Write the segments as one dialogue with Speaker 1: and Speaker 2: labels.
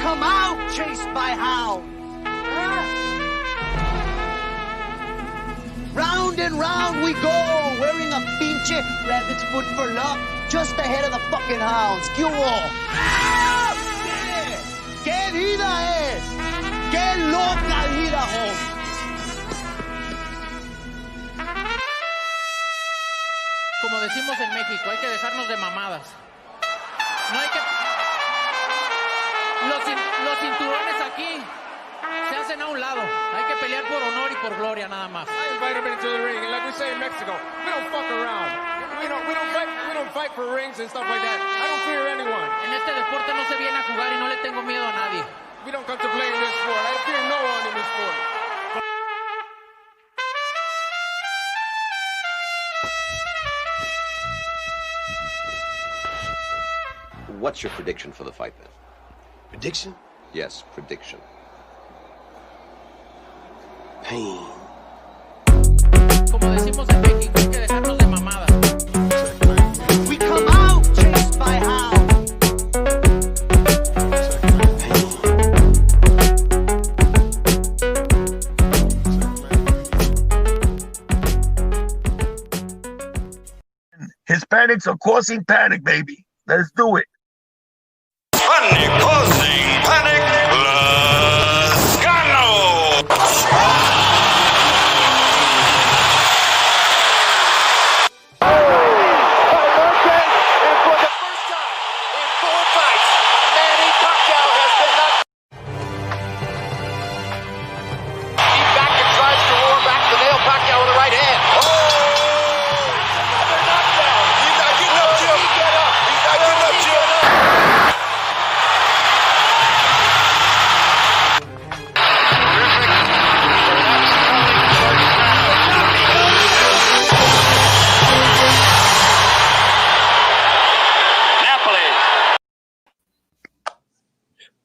Speaker 1: come out chased by hounds. Round and round we go, wearing a pinche rabbit's foot for luck, just ahead of the fucking hounds. ¿Qué hubo? ¡Ah! ¿Qué vida es? ¡Qué loca vida, home!
Speaker 2: Como decimos en México, hay que dejarnos de mamadas. No hay que... Los cinturones aquí se hacen a un lado. Hay que pelear por honor y por gloria nada más.
Speaker 3: I invite him into the ring, and like we say in Mexico, we don't fuck around. We don't fight for rings and stuff like that. I don't fear anyone.
Speaker 2: En este deporte no se viene a jugar y no le tengo miedo a nadie.
Speaker 3: We don't come to play in this sport. I fear no one in this sport.
Speaker 4: What's your prediction for the fight, then?
Speaker 5: Prediction?
Speaker 4: Yes, prediction.
Speaker 5: Pain.
Speaker 2: Como decimos en México, hay que dejarnos de mamadas.
Speaker 1: We come out chased by hounds.
Speaker 6: Hispanics are causing panic, baby. Let's do it.
Speaker 7: Panic causing panic. Lascano.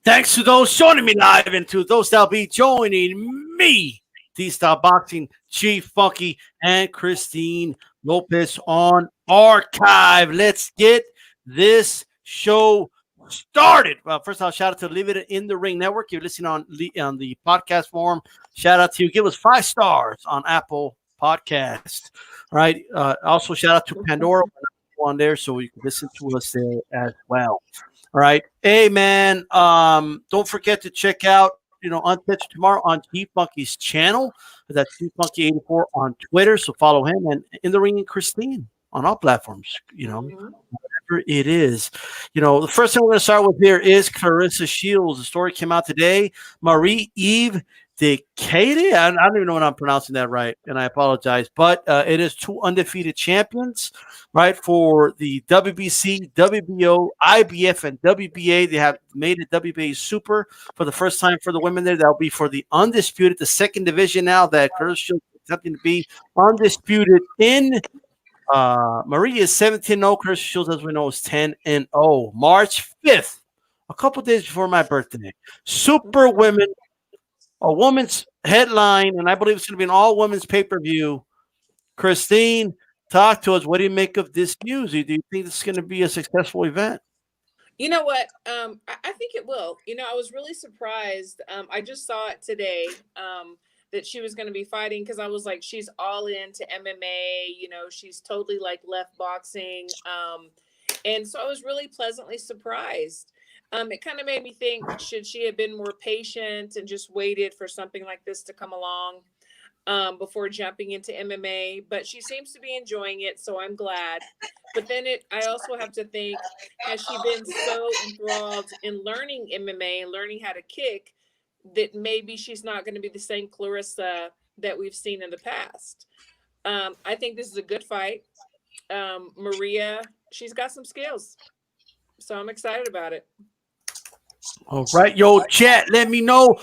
Speaker 8: Thanks to those joining me live and to those that'll be joining me, D-Style Boxing, Chief Funky, and Christine Lopez on Archive. Let's get this show started. Well, first of all, shout out to Leave It in the Ring Network. You're listening on the podcast form. Shout out to you. Give us 5 stars on Apple Podcast. All right. Also, shout out to Pandora on there so you can listen to us there as well. All right. Hey, man, don't forget to check out, Untouched tomorrow on Chief Funky's channel. That's Chief Funky 84 on Twitter. So follow him, and In the Ring and Christine on all platforms, whatever it is. The first thing we're going to start with here is Claressa Shields. The story came out today. Marie-Eve Decade. I don't even know when I'm pronouncing that right, and I apologize. But it is 2 undefeated champions, right, for the WBC, WBO, IBF, and WBA. They have made it WBA Super for the first time for the women there. That'll be for the undisputed, the second division now that Claressa Shields is attempting to be undisputed in. Marie is 17-0. Claressa Shields, as we know, is 10-0. March 5th, a couple days before my birthday. Super Women. A woman's headline, and I believe it's going to be an all-women's pay-per-view. Christine, talk to us. What do you make of this news? Do you think this is going to be a successful event?
Speaker 9: You know what? I think it will. I was really surprised. I just saw it today that she was going to be fighting because I was like, she's all into MMA. She's totally left boxing. And so I was really pleasantly surprised. It kind of made me think, should she have been more patient and just waited for something like this to come along before jumping into MMA? But she seems to be enjoying it, so I'm glad. But then I also have to think, has she been so enthralled in learning MMA and learning how to kick that maybe she's not going to be the same Claressa that we've seen in the past? I think this is a good fight. Maria, she's got some skills, so I'm excited about it.
Speaker 8: All right, yo, chat, let me know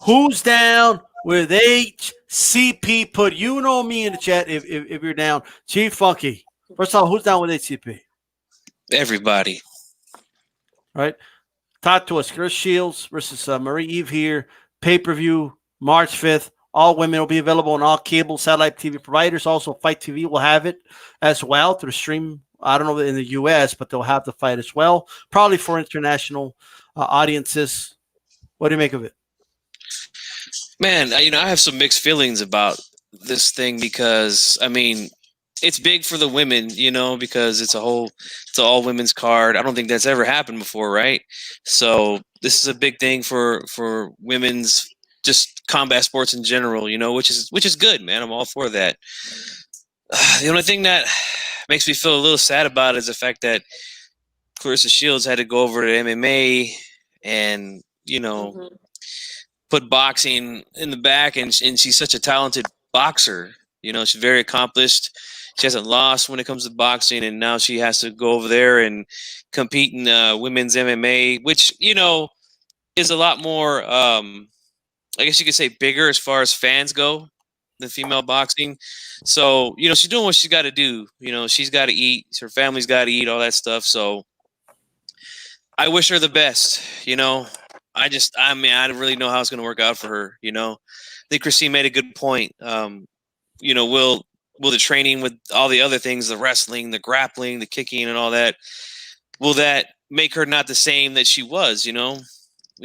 Speaker 8: who's down with HCP. Put me in the chat if you're down. Chief Funky. First of all, who's down with HCP?
Speaker 10: Everybody.
Speaker 8: All right. Talk to us. Claressa Shields versus Marie-Eve here. Pay-per-view, March 5th. All women will be available on all cable, satellite TV providers. Also, Fight TV will have it as well through stream. I don't know in the U.S., but they'll have the fight as well. Probably for international audiences. What do you make of it?
Speaker 10: Man, I have some mixed feelings about this thing because I mean, it's big for the women, because it's an all women's card. I don't think that's ever happened before, right? So this is a big thing for women's just combat sports in general, which is good, man. I'm all for that. The only thing that makes me feel a little sad about it is the fact that Claressa Shields had to go over to MMA and put boxing in the back, and she's such a talented boxer. She's very accomplished. She hasn't lost when it comes to boxing, and now she has to go over there and compete in women's MMA, which is a lot more. I guess you could say bigger as far as fans go than female boxing. So she's doing what she's got to do. She's got to eat. Her family's got to eat, all that stuff. So I wish her the best. I don't really know how it's going to work out for her. I think Christine made a good point. Will the training with all the other things, the wrestling, the grappling, the kicking, and all that, will that make her not the same that she was? We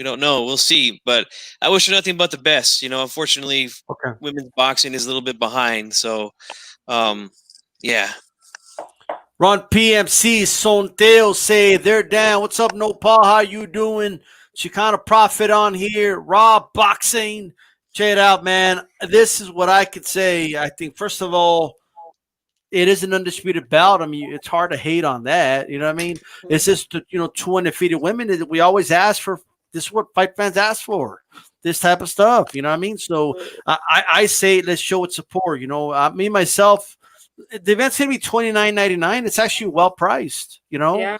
Speaker 10: don't know. We'll see. But I wish her nothing but the best. Unfortunately, women's boxing is a little bit behind. So, yeah.
Speaker 8: Ron PMC, Sonteo say they're down. What's up, No Paul? How you doing? Chicano Profit on here. Raw Boxing. Check it out, man. This is what I could say. I think, first of all, it is an undisputed bout. I mean, it's hard to hate on that. You know what I mean? It's just, two undefeated women that we always ask for. This is what fight fans ask for. This type of stuff. You know what I mean? So I say let's show it support. Me, myself, the event's going to be $29.99. It's actually well priced.
Speaker 9: Yeah.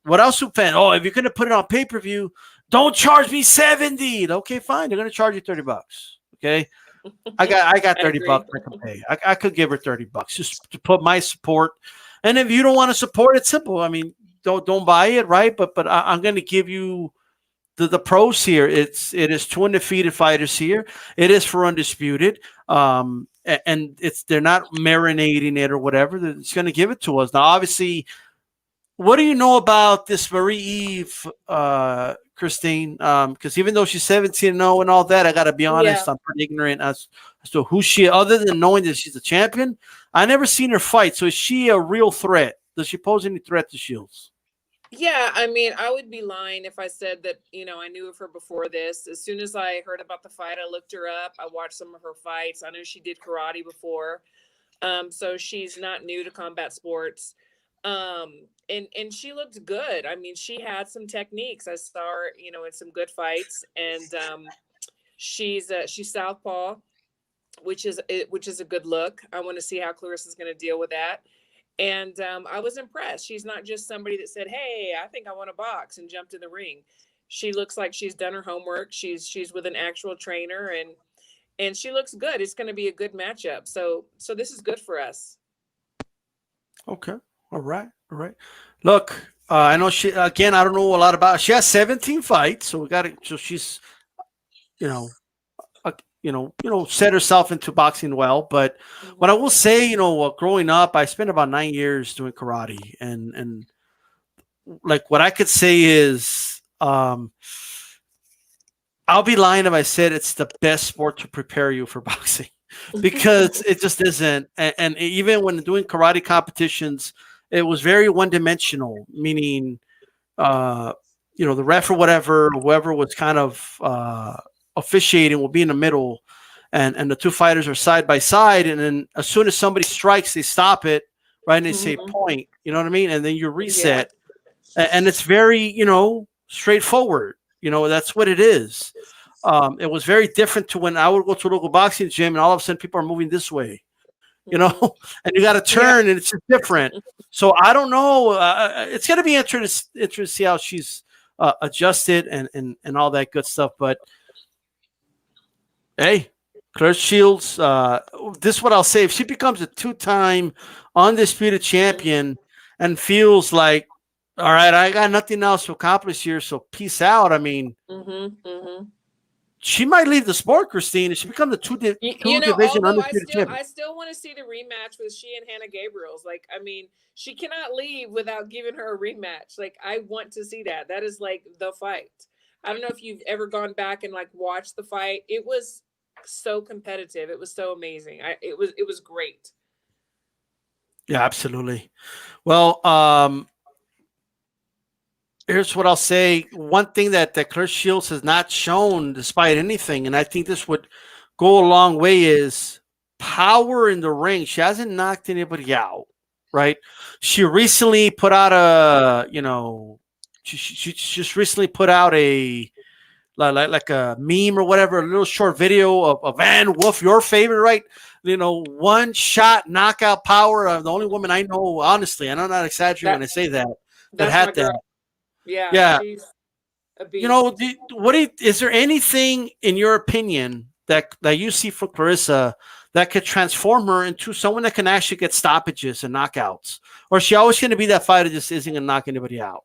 Speaker 8: What else would fan? Oh, if you're going to put it on pay-per-view, don't charge me $70. Okay, fine. They're going to charge you $30. Okay. I got $30 I can pay. I could give her $30 just to put my support. And if you don't want to support, it's simple. I mean, don't buy it, right? But I'm going to give you the pros here. It is two undefeated fighters here. It is for undisputed. And they're not marinating it or whatever. It's going to give it to us. Now, obviously, what do you know about this Marie-Eve, Christine? Because even though she's 17-0 and all that, I got to be honest, I'm pretty ignorant as to who she, other than knowing that she's a champion. I never seen her fight. So is she a real threat? Does she pose any threat to Shields?
Speaker 9: Yeah, I mean, I would be lying if I said that, I knew of her before this. As soon as I heard about the fight, I looked her up. I watched some of her fights. I know she did karate before. So she's not new to combat sports. And she looked good. I mean, she had some techniques. I saw her, in some good fights, and she's southpaw, which is a good look. I want to see how Claressa's going to deal with that. And I was impressed. She's not just somebody that said, "Hey, I think I want to box," and jumped in the ring. She looks like she's done her homework. She's with an actual trainer, and she looks good. It's going to be a good matchup. So this is good for us.
Speaker 8: Okay. All right. Look, I know she, again, I don't know a lot about her. She has 17 fights, so so she's, set herself into boxing well. But what I will say, growing up, I spent about 9 years doing karate, and like what I could say is, I'll be lying if I said it's the best sport to prepare you for boxing, because it just isn't. And even when doing karate competitions, it was very one-dimensional, meaning, the ref or whoever was kind of officiating will be in the middle, and the two fighters are side by side, and then as soon as somebody strikes, they stop it, right, and they say point, you know what I mean, and then you reset, and it's very, straightforward. That's what it is. It was very different to when I would go to a local boxing gym, and all of a sudden people are moving this way. And you got to turn, and it's just different. So I don't know. It's going to be interesting to see how she's adjusted and all that good stuff. But hey, Claressa Shields, this is what I'll say. If she becomes a two-time undisputed champion and feels like, all right, I got nothing else to accomplish here, so peace out. I mean, she might leave the sport, Christine, and she becomes the two-division undisputed champion.
Speaker 9: I still want to see the rematch with she and Hannah Gabriels. Like, I mean, she cannot leave without giving her a rematch. Like, I want to see that. That is like the fight. I don't know if you've ever gone back and like watched the fight. It was so competitive. It was so amazing. It was great.
Speaker 8: Yeah, absolutely. Well, here's what I'll say. One thing that Claressa Shields has not shown, despite anything, and I think this would go a long way, is power in the ring. She hasn't knocked anybody out, right? She recently put out she just recently put out a like a meme or whatever, a little short video of Van Wolf, your favorite, right? One shot knockout power. The only woman I know, honestly, and I'm not exaggerating when I say that had that.
Speaker 9: Yeah, she's a beast.
Speaker 8: Is there anything in your opinion that you see for Claressa that could transform her into someone that can actually get stoppages and knockouts, or is she always going to be that fighter that just isn't going to knock anybody out?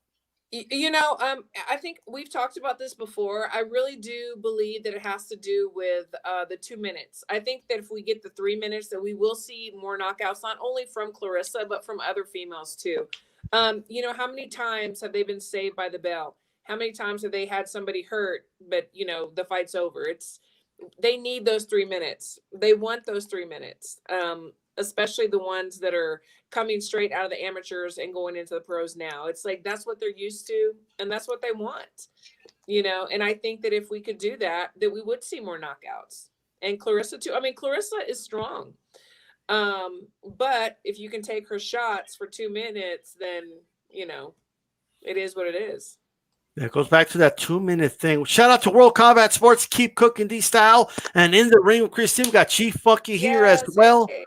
Speaker 9: I think we've talked about this before. I really do believe that it has to do with the 2 minutes. I think that if we get the 3 minutes, that we will see more knockouts, not only from Claressa but from other females too. How many times have they been saved by the bell? How many times have they had somebody hurt, but the fight's over? They need those 3 minutes. They want those 3 minutes, especially the ones that are coming straight out of the amateurs and going into the pros now. It's like that's what they're used to, and that's what they want. And I think that if we could do that we would see more knockouts. And Claressa too. I mean, Claressa is strong. But if you can take her shots for 2 minutes, then it is what it is.
Speaker 8: Yeah, it goes back to that 2-minute thing. Shout out to World Combat Sports. Keep cooking D-Style. And in the ring with Christine, we got Chief Funky here as well.
Speaker 9: Okay.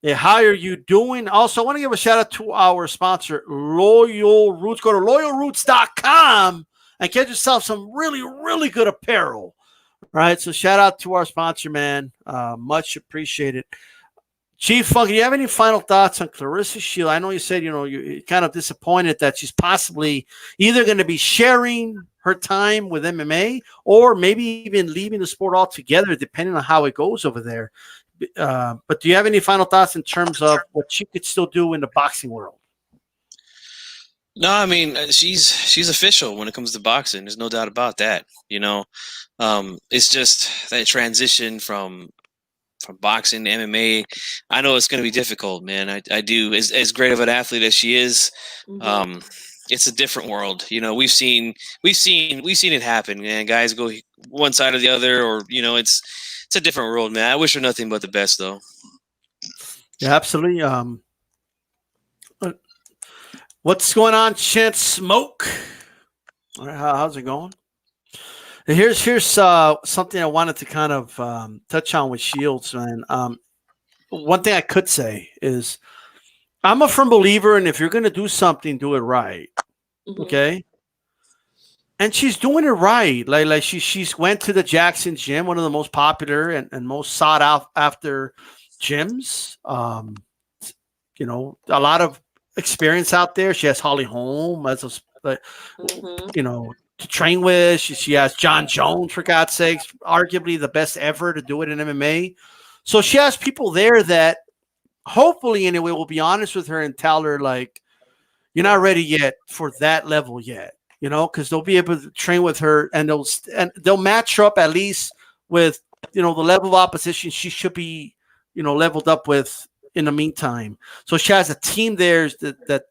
Speaker 8: Yeah, how are you doing? Also, I want to give a shout out to our sponsor, Loyal Roots. Go to loyalroots.com and get yourself some really, really good apparel. All right, so shout out to our sponsor, man. Much appreciated. Chief Funky, do you have any final thoughts on Claressa Shields? I know you said, you're kind of disappointed that she's possibly either going to be sharing her time with MMA or maybe even leaving the sport altogether, depending on how it goes over there. But do you have any final thoughts in terms of what she could still do in the boxing world?
Speaker 10: No, I mean, she's official when it comes to boxing. There's no doubt about that. It's just that transition from boxing to MMA. I know it's going to be difficult, man. I do. As great of an athlete as she is, it's a different world. We've seen it happen, man. Guys go one side or the other, or it's a different world, man. I wish her nothing but the best, though.
Speaker 8: Yeah, absolutely. What's going on, Chance Smoke? All right, how's it going? Here's something I wanted to kind of touch on with Shields, man. One thing I could say is I'm a firm believer in if you're going to do something, do it right. Okay? And she's doing it right. Like she's went to the Jackson gym, one of the most popular and most sought out after gyms. A lot of experience out there. She has Holly Holm as to train with. She has John Jones, for God's sakes, arguably the best ever to do it in MMA. So she has people there that hopefully anyway will be honest with her and tell her, like, you're not ready yet for that level yet, because they'll be able to train with her and they'll match her up at least with, the level of opposition she should be, leveled up with in the meantime. So she has a team there that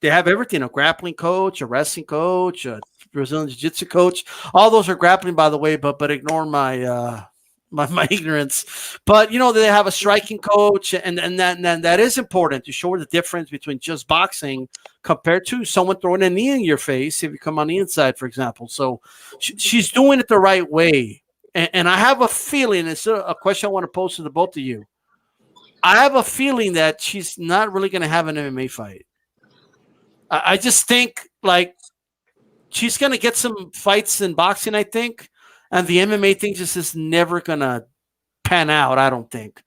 Speaker 8: they have everything, a grappling coach, a wrestling coach, a Brazilian jiu-jitsu coach. All those are grappling, by the way, but ignore my my ignorance. But they have a striking coach, and that is important to show the difference between just boxing compared to someone throwing a knee in your face if you come on the inside, for example. So she's doing it the right way. And I have a feeling, it's a question I want to pose to the both of you. I have a feeling that she's not really going to have an MMA fight. I just think like she's going to get some fights in boxing, I think, and the MMA thing just is never going to pan out, I don't think.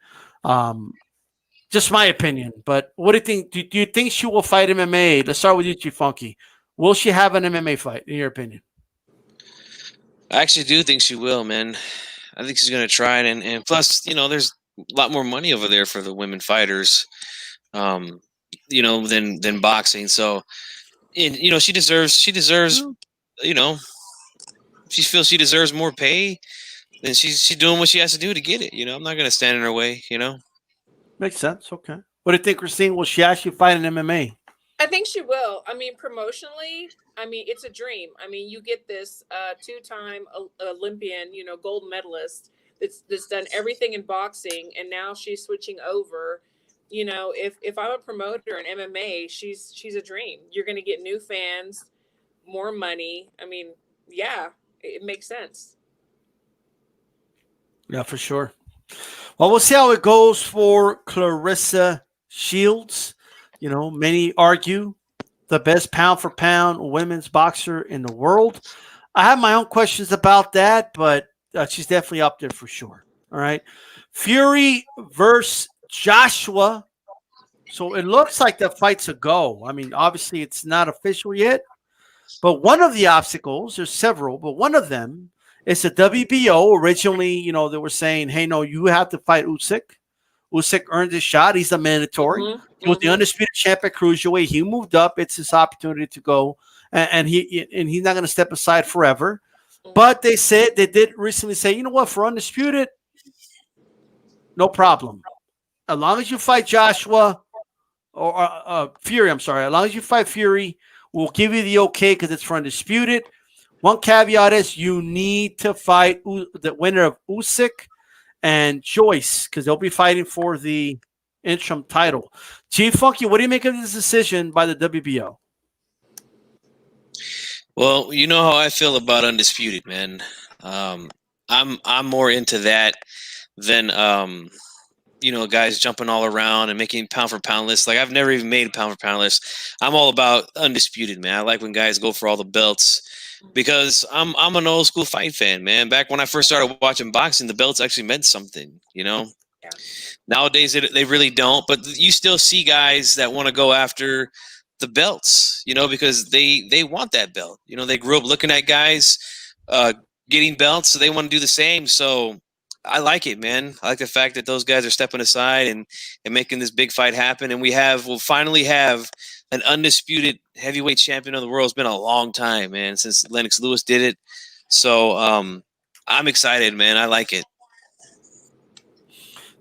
Speaker 8: Just my opinion. But what do you think? Do you think she will fight MMA? Let's start with you, Chief Funky. Will she have an MMA fight, in your opinion?
Speaker 10: I actually do think she will, man. I think she's going to try it. And plus, there's a lot more money over there for the women fighters. Than boxing. So, she deserves, she feels she deserves more pay, then she's doing what she has to do to get it. You know, I'm not gonna stand in her way. You know,
Speaker 8: Makes sense. Okay. What do you think, Christine? Will she actually fight in MMA?
Speaker 9: I think she will. I mean, promotionally, I mean, it's a dream. I mean, you get this two-time Olympian, you know, gold medalist that's done everything in boxing, and now she's switching over. You know, if I'm a promoter in MMA, she's a dream. You're going to get new fans, more money. I mean, yeah, it makes sense.
Speaker 8: Yeah, for sure. Well, we'll see how it goes for Claressa Shields. You know, many argue the best pound for pound women's boxer in the world. I have my own questions about that, but she's definitely up there for sure. All right. Fury versus Joshua. So it looks like the fight's a go. I mean, obviously it's not official yet, but one of the obstacles, there's several, but one of them is the WBO. Originally, you know, they were saying, hey, no, you have to fight Usyk. Usyk earned his shot. He's a mandatory. He was the undisputed champ at cruiserweight. He moved up. It's his opportunity to go, and he's not going to step aside forever. But they did recently say, you know what, for undisputed, no problem. As long as you fight Joshua or Fury, I'm sorry. As long as you fight Fury, we'll give you the okay because it's for undisputed. One caveat is you need to fight the winner of Usyk and Joyce, because they'll be fighting for the interim title. Chief Funky, what do you make of this decision by the WBO?
Speaker 10: well, you know how I feel about undisputed, man. I'm more into that than you know, guys jumping all around and making pound for pound lists. Like, I've never even made a pound for pound list. I'm all about undisputed, man. I like when guys go for all the belts, because I'm an old school fight fan, man. Back when I first started watching boxing, the belts actually meant something, you know.
Speaker 9: Yeah.
Speaker 10: Nowadays they really don't, but you still see guys that want to go after the belts, you know, because they want that belt. You know, they grew up looking at guys getting belts, so they want to do the same. So I like it, man. I like the fact that those guys are stepping aside and making this big fight happen, and we'll finally have an undisputed heavyweight champion of the world. It's been a long time, man, since Lennox Lewis did it. So I'm excited, man. I like it.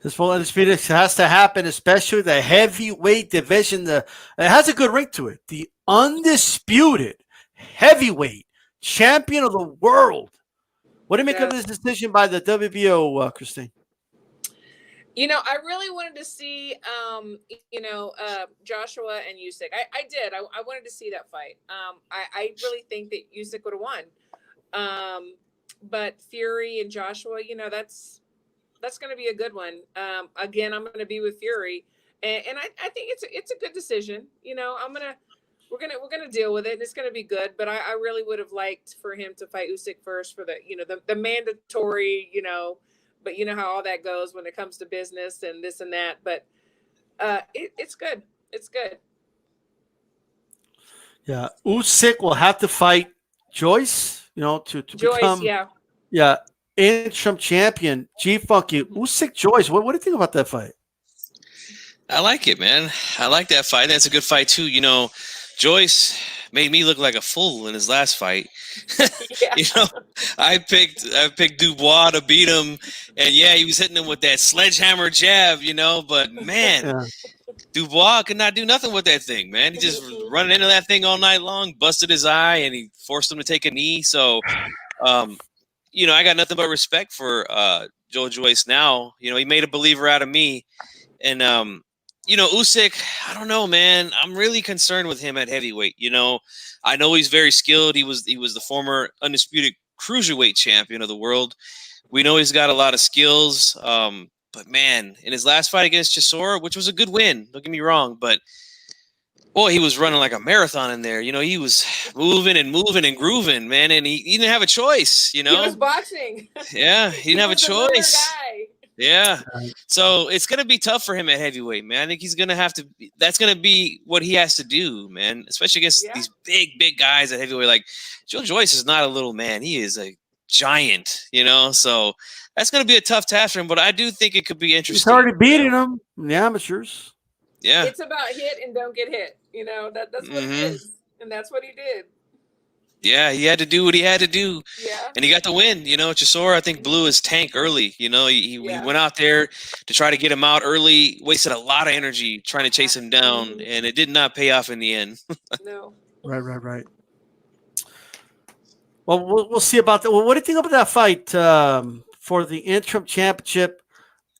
Speaker 8: This full undisputed has to happen, especially the heavyweight division. It has a good ring to it. The undisputed heavyweight champion of the world. What do you make of this decision by the WBO, Christine?
Speaker 9: You know, I really wanted to see, Joshua and Usyk. I did. I wanted to see that fight. I really think that Usyk would have won. But Fury and Joshua, you know, that's going to be a good one. Again, I'm going to be with Fury, and I think it's a good decision. You know, we're gonna deal with it, and it's gonna be good. But I really would have liked for him to fight Usyk first for the mandatory, you know. But you know how all that goes when it comes to business and this and that. But it's good. It's good.
Speaker 8: Yeah, Usyk will have to fight Joyce, you know, to
Speaker 9: Joyce,
Speaker 8: become interim champion. G Funky, Usyk Joyce. What do you think about that fight?
Speaker 10: I like it, man. I like that fight. That's a good fight too. You know, Joyce made me look like a fool in his last fight. You know, I picked Dubois to beat him, and he was hitting him with that sledgehammer jab, you know, but man, Dubois could not do nothing with that thing, man. He just running into that thing all night long, busted his eye, and he forced him to take a knee. So, you know, I got nothing but respect for Joe Joyce now. You know, he made a believer out of me. And, you know, Usyk, I don't know, man. I'm really concerned with him at heavyweight. You know, I know he's very skilled. He was the former undisputed cruiserweight champion of the world. We know he's got a lot of skills. But, man, in his last fight against Chisora, which was a good win, don't get me wrong, but, boy, he was running like a marathon in there. You know, he was moving and grooving, man, and he didn't have a choice, you know.
Speaker 9: He was boxing.
Speaker 10: Yeah, he didn't have a choice.
Speaker 9: Guy.
Speaker 10: Yeah. So it's going to be tough for him at heavyweight, man. I think he's going to have to – that's going to be what he has to do, man, especially against these big guys at heavyweight. Like, Joe Joyce is not a little man. He is a giant, you know. So that's going to be a tough task for him, but I do think it could be interesting.
Speaker 8: He's already beating him in the amateurs.
Speaker 10: Yeah.
Speaker 9: It's about hit and don't get hit. You know, that's what it is. And that's what he did.
Speaker 10: Yeah, he had to do what he had to do,
Speaker 9: Yeah.
Speaker 10: and he got the win. You know, Chisora, I think, blew his tank early. You know, he went out there to try to get him out early, wasted a lot of energy trying to chase him down, and it did not pay off in the end.
Speaker 9: No.
Speaker 8: Right. Well, we'll see about that. Well, what do you think about that fight for the interim championship?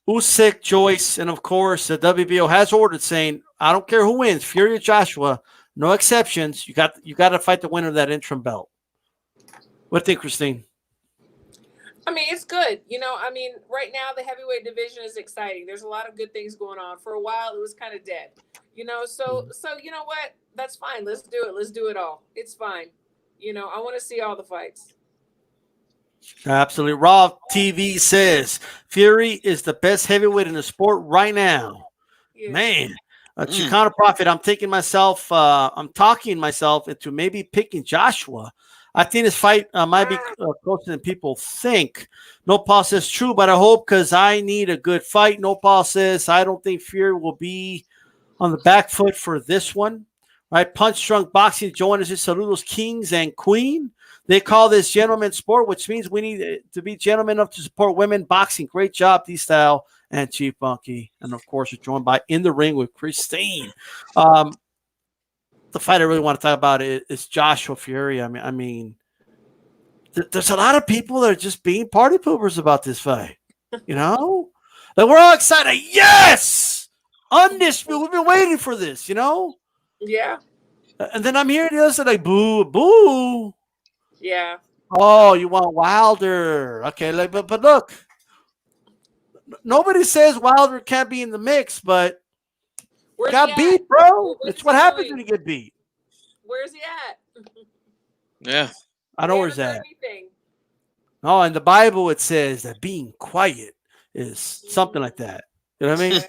Speaker 8: Usyk, Joyce, and of course the WBO has ordered saying, I don't care who wins, Fury or Joshua, no exceptions. You got to fight the winner of that interim belt. What do you think, Christine?
Speaker 9: I mean, it's good. You know, I mean, right now the heavyweight division is exciting. There's a lot of good things going on. For a while, it was kind of dead. You know, so you know what? That's fine. Let's do it. Let's do it all. It's fine. You know, I want to see all the fights.
Speaker 8: Absolutely. Raw TV says Fury is the best heavyweight in the sport right now. Yeah. Man, Chicano Prophet, I'm talking myself into maybe picking Joshua. I think this fight might be closer than people think. No Paul says true, but I hope because I need a good fight. No Paul says I don't think Fury will be on the back foot for this one. Right? Punch Drunk Boxing, join us. Saludos, kings and queen. They call this gentleman sport, which means we need to be gentlemen enough to support women boxing. Great job, D-Style and Chief Funky. And, of course, we're joined by In the Ring with Christine. The fight I really want to talk about is Joshua Fury. I mean, there's a lot of people that are just being party poopers about this fight. You know? Like, we're all excited. Yes! Undisputed. We've been waiting for this, you know?
Speaker 9: Yeah.
Speaker 8: And then I'm hearing the other side like, boo, boo.
Speaker 9: Yeah.
Speaker 8: Oh, you want Wilder. Okay, like, but look, nobody says Wilder can't be in the mix, but got beat, bro. It's what happens when you get beat.
Speaker 9: Where's he at?
Speaker 10: Yeah.
Speaker 8: I know where's that. No, in the Bible it says that being quiet is something like that. You know what I mean?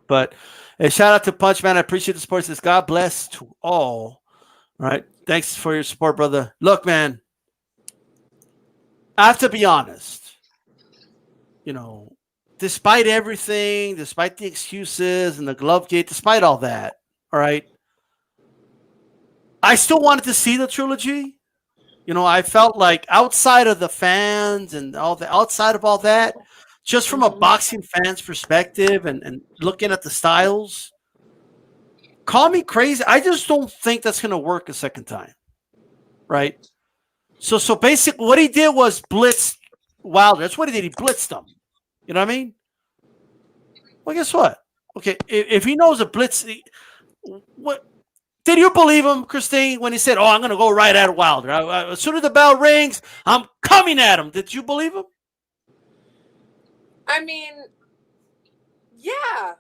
Speaker 8: But hey, shout out to Punch Man. I appreciate the support. Says God bless to all. All right. Thanks for your support, brother. Look, man, I have to be honest. You know, despite everything, despite the excuses and the glove gate, despite all that, all right, I still wanted to see the trilogy. You know, I felt like outside of the fans and outside of all that, just from a boxing fan's perspective and looking at the styles, call me crazy. I just don't think that's going to work a second time. Right? So basically what he did was blitz Wilder. That's what he did. He blitzed him. You know what I mean? Well, guess what? Okay, if he knows a blitz, what did you believe him, Christine, when he said, "Oh, I'm going to go right at Wilder. As soon as the bell rings, I'm coming at him." Did you believe him?
Speaker 9: I mean, yeah.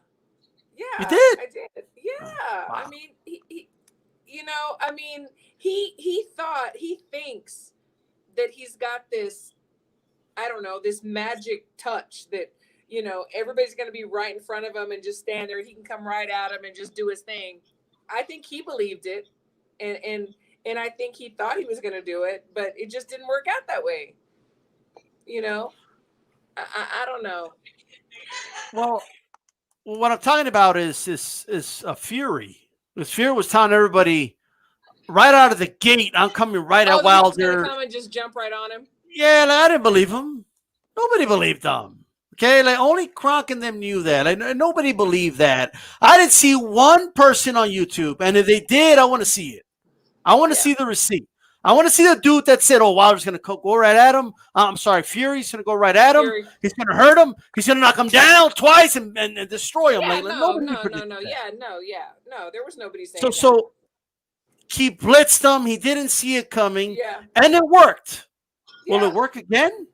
Speaker 8: You did?
Speaker 9: I did. Yeah.
Speaker 8: Wow.
Speaker 9: I mean, he you know, I mean, he thinks that he's got this, I don't know, this magic touch that, you know, everybody's going to be right in front of him and just stand there. He can come right at him and just do his thing. I think he believed it. And I think he thought he was going to do it, but it just didn't work out that way. You know, I don't know.
Speaker 8: Well, what I'm talking about is a Fury. This Fury was telling everybody right out of the gate, I'm coming right at Wilder.
Speaker 9: Come and just jump right on him.
Speaker 8: Yeah, like, I didn't believe him. Nobody believed him. Okay, like only Kronk and them knew that. Like nobody believed that. I didn't see one person on YouTube, and if they did, I want to see it. I want to see the receipt. I want to see the dude that said, "Oh, Wilder's going to go right at him." I'm sorry, Fury's going to go right at him. He's going to hurt him. He's going to knock him down twice and destroy him.
Speaker 9: Yeah,
Speaker 8: no. There was nobody saying So he blitzed him. He didn't see it coming, and it worked. Will it work again?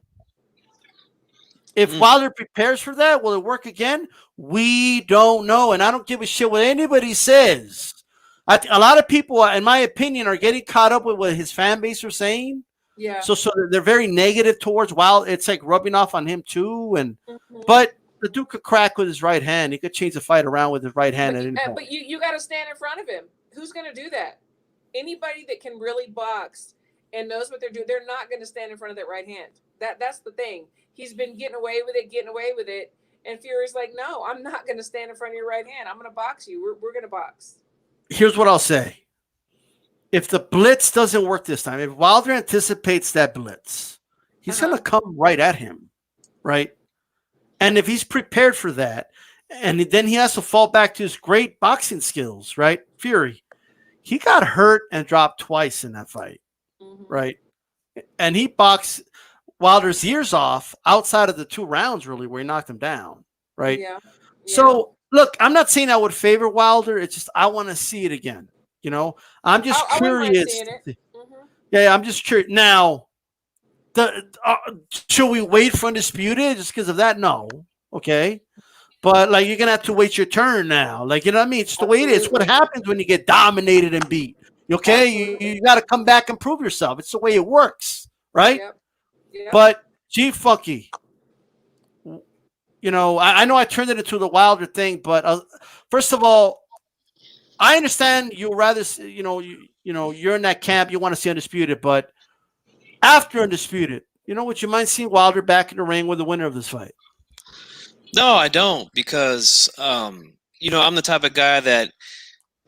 Speaker 8: If Wilder prepares for that, will it work again? We don't know, and I don't give a shit what anybody says. A lot of people, in my opinion, are getting caught up with what his fan base are saying.
Speaker 9: Yeah.
Speaker 8: So they're very negative towards Wilder. It's like rubbing off on him too. And but the dude could crack with his right hand. He could change the fight around with his right hand at any point.
Speaker 9: But you got to stand in front of him. Who's going to do that? Anybody that can really box and knows what they're doing, they're not going to stand in front of that right hand. That's the thing. He's been getting away with it. And Fury's like, no, I'm not going to stand in front of your right hand. I'm going to box you. We're going to box.
Speaker 8: Here's what I'll say. if the blitz doesn't work this time, if Wilder anticipates that blitz, he's going to come right at him, right? And if he's prepared for that, and then he has to fall back to his great boxing skills, right? Fury, he got hurt and dropped twice in that fight, right? And he boxed Wilder's ears off outside of the 2 rounds, really, where he knocked him down, right?
Speaker 9: Yeah.
Speaker 8: So, look, I'm not saying I would favor Wilder. It's just I want to see it again. You know, I'm just curious. Yeah, I'm just curious. Now, should we wait for Undisputed just because of that? No. Okay. But, like, you're going to have to wait your turn now. Like, you know what I mean? It's the way it is. It's what happens when you get dominated and beat. Okay? You got to come back and prove yourself. It's the way it works, right?
Speaker 9: Yep.
Speaker 8: But, gee, funky. You know, I know I turned it into the Wilder thing, but first of all, I understand you'd rather, you're in that camp. You want to see Undisputed, but after Undisputed, would you mind seeing Wilder back in the ring with the winner of this fight?
Speaker 10: No, I don't, because I'm the type of guy that,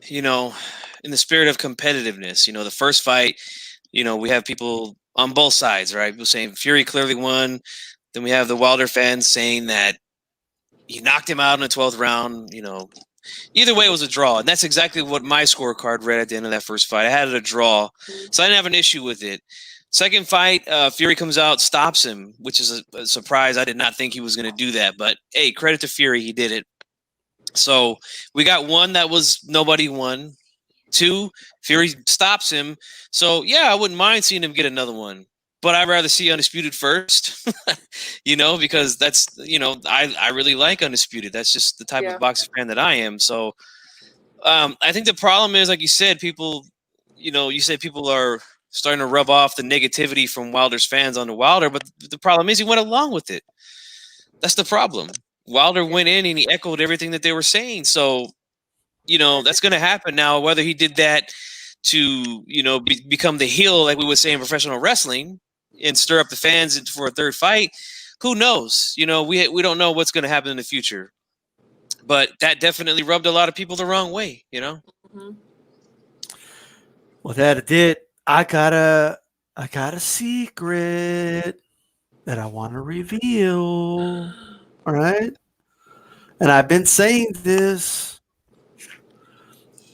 Speaker 10: in the spirit of competitiveness, the first fight, we have people on both sides, right? People saying Fury clearly won. Then we have the Wilder fans saying that he knocked him out in the 12th round. Either way, it was a draw. And that's exactly what my scorecard read at the end of that first fight. I had it a draw, so I didn't have an issue with it. Second fight, Fury comes out, stops him, which is a surprise. I did not think he was going to do that. But, hey, credit to Fury. He did it. So we got one that was nobody won. 2, Fury stops him. So, yeah, I wouldn't mind seeing him get another one. But I'd rather see Undisputed first, because that's, I really like Undisputed. That's just the type of boxing fan that I am. So I think the problem is, like you said, people, you said people are starting to rub off the negativity from Wilder's fans onto Wilder. But the problem is he went along with it. That's the problem. Wilder went in and he echoed everything that they were saying. So, that's going to happen now, whether he did that to, become the heel, like we would say in professional wrestling, and stir up the fans for a third fight. Who knows? We don't know what's going to happen in the future. But that definitely rubbed a lot of people the wrong way,
Speaker 8: Well, that it did. I got a secret that I want to reveal. All right? And I've been saying this.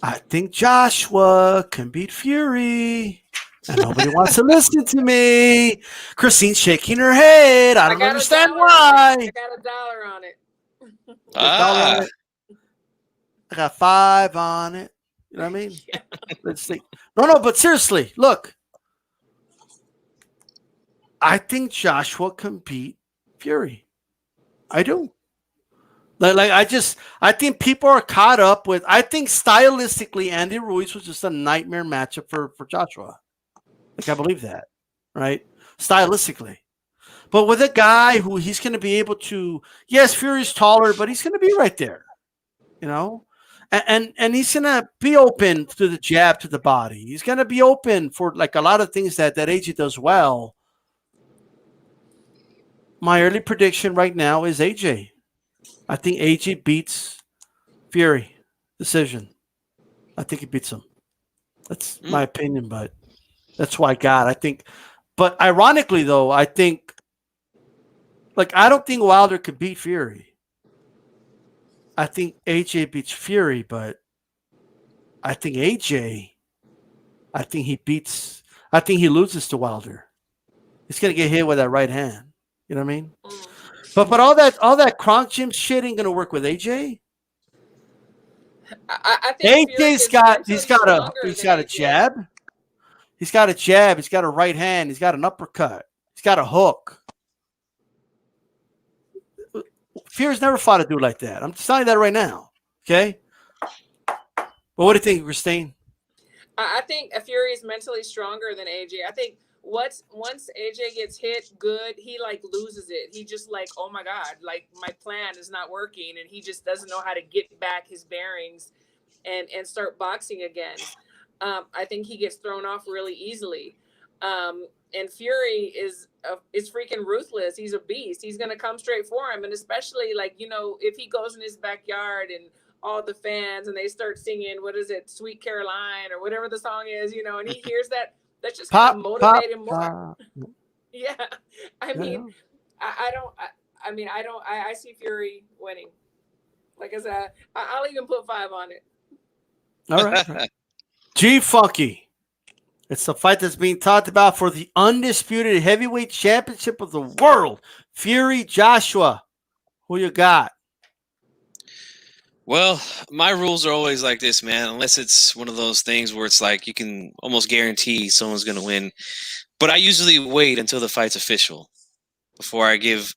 Speaker 8: I think Joshua can beat Fury. And nobody wants to listen to me. Christine's shaking her head. I don't understand why.
Speaker 9: I got $1 on it.
Speaker 8: I got 5 on it. You know what I mean?
Speaker 9: Yeah.
Speaker 8: Let's see. No, but seriously, look. I think Joshua can beat Fury. I do. I think people are caught up with. I think stylistically, Andy Ruiz was just a nightmare matchup for Joshua. I believe that, right? Stylistically. But with a guy who he's going to be able to, yes, Fury's taller, but he's going to be right there, and he's going to be open to the jab to the body. He's going to be open for like a lot of things that AJ does well. My early prediction right now is AJ. I think AJ beats Fury. Decision. I think he beats him. That's my opinion, but that's what I got. I think, but ironically though, I think, I don't think Wilder could beat Fury. I think AJ beats Fury, but I think AJ, I think he loses to Wilder. He's gonna get hit with that right hand. You know what I mean? But all that Kronk Gym shit ain't gonna work with AJ.
Speaker 9: I think
Speaker 8: AJ's got a jab. He's got a jab. He's got a right hand. He's got an uppercut. He's got a hook. Fury's never fought a dude like that. I'm just telling you that right now. Okay? But what do you think, Christine?
Speaker 9: I think Fury is mentally stronger than AJ. I think once AJ gets hit good, he loses it. He just oh my God, my plan is not working, and he just doesn't know how to get back his bearings and start boxing again. I think he gets thrown off really easily. And Fury is freaking ruthless. He's a beast. He's gonna come straight for him, and especially if he goes in his backyard and all the fans and they start singing, what is it, Sweet Caroline or whatever the song is, you know, and he hears that, that's just kind of motivate him more. Yeah. I mean, I see Fury winning. Like I said, I'll even put 5 on it.
Speaker 8: All right. G Funky. It's the fight that's being talked about for the undisputed heavyweight championship of the world. Fury Joshua. Who you got?
Speaker 10: Well, my rules are always like this, man. Unless it's one of those things where it's like you can almost guarantee someone's going to win. But I usually wait until the fight's official before I give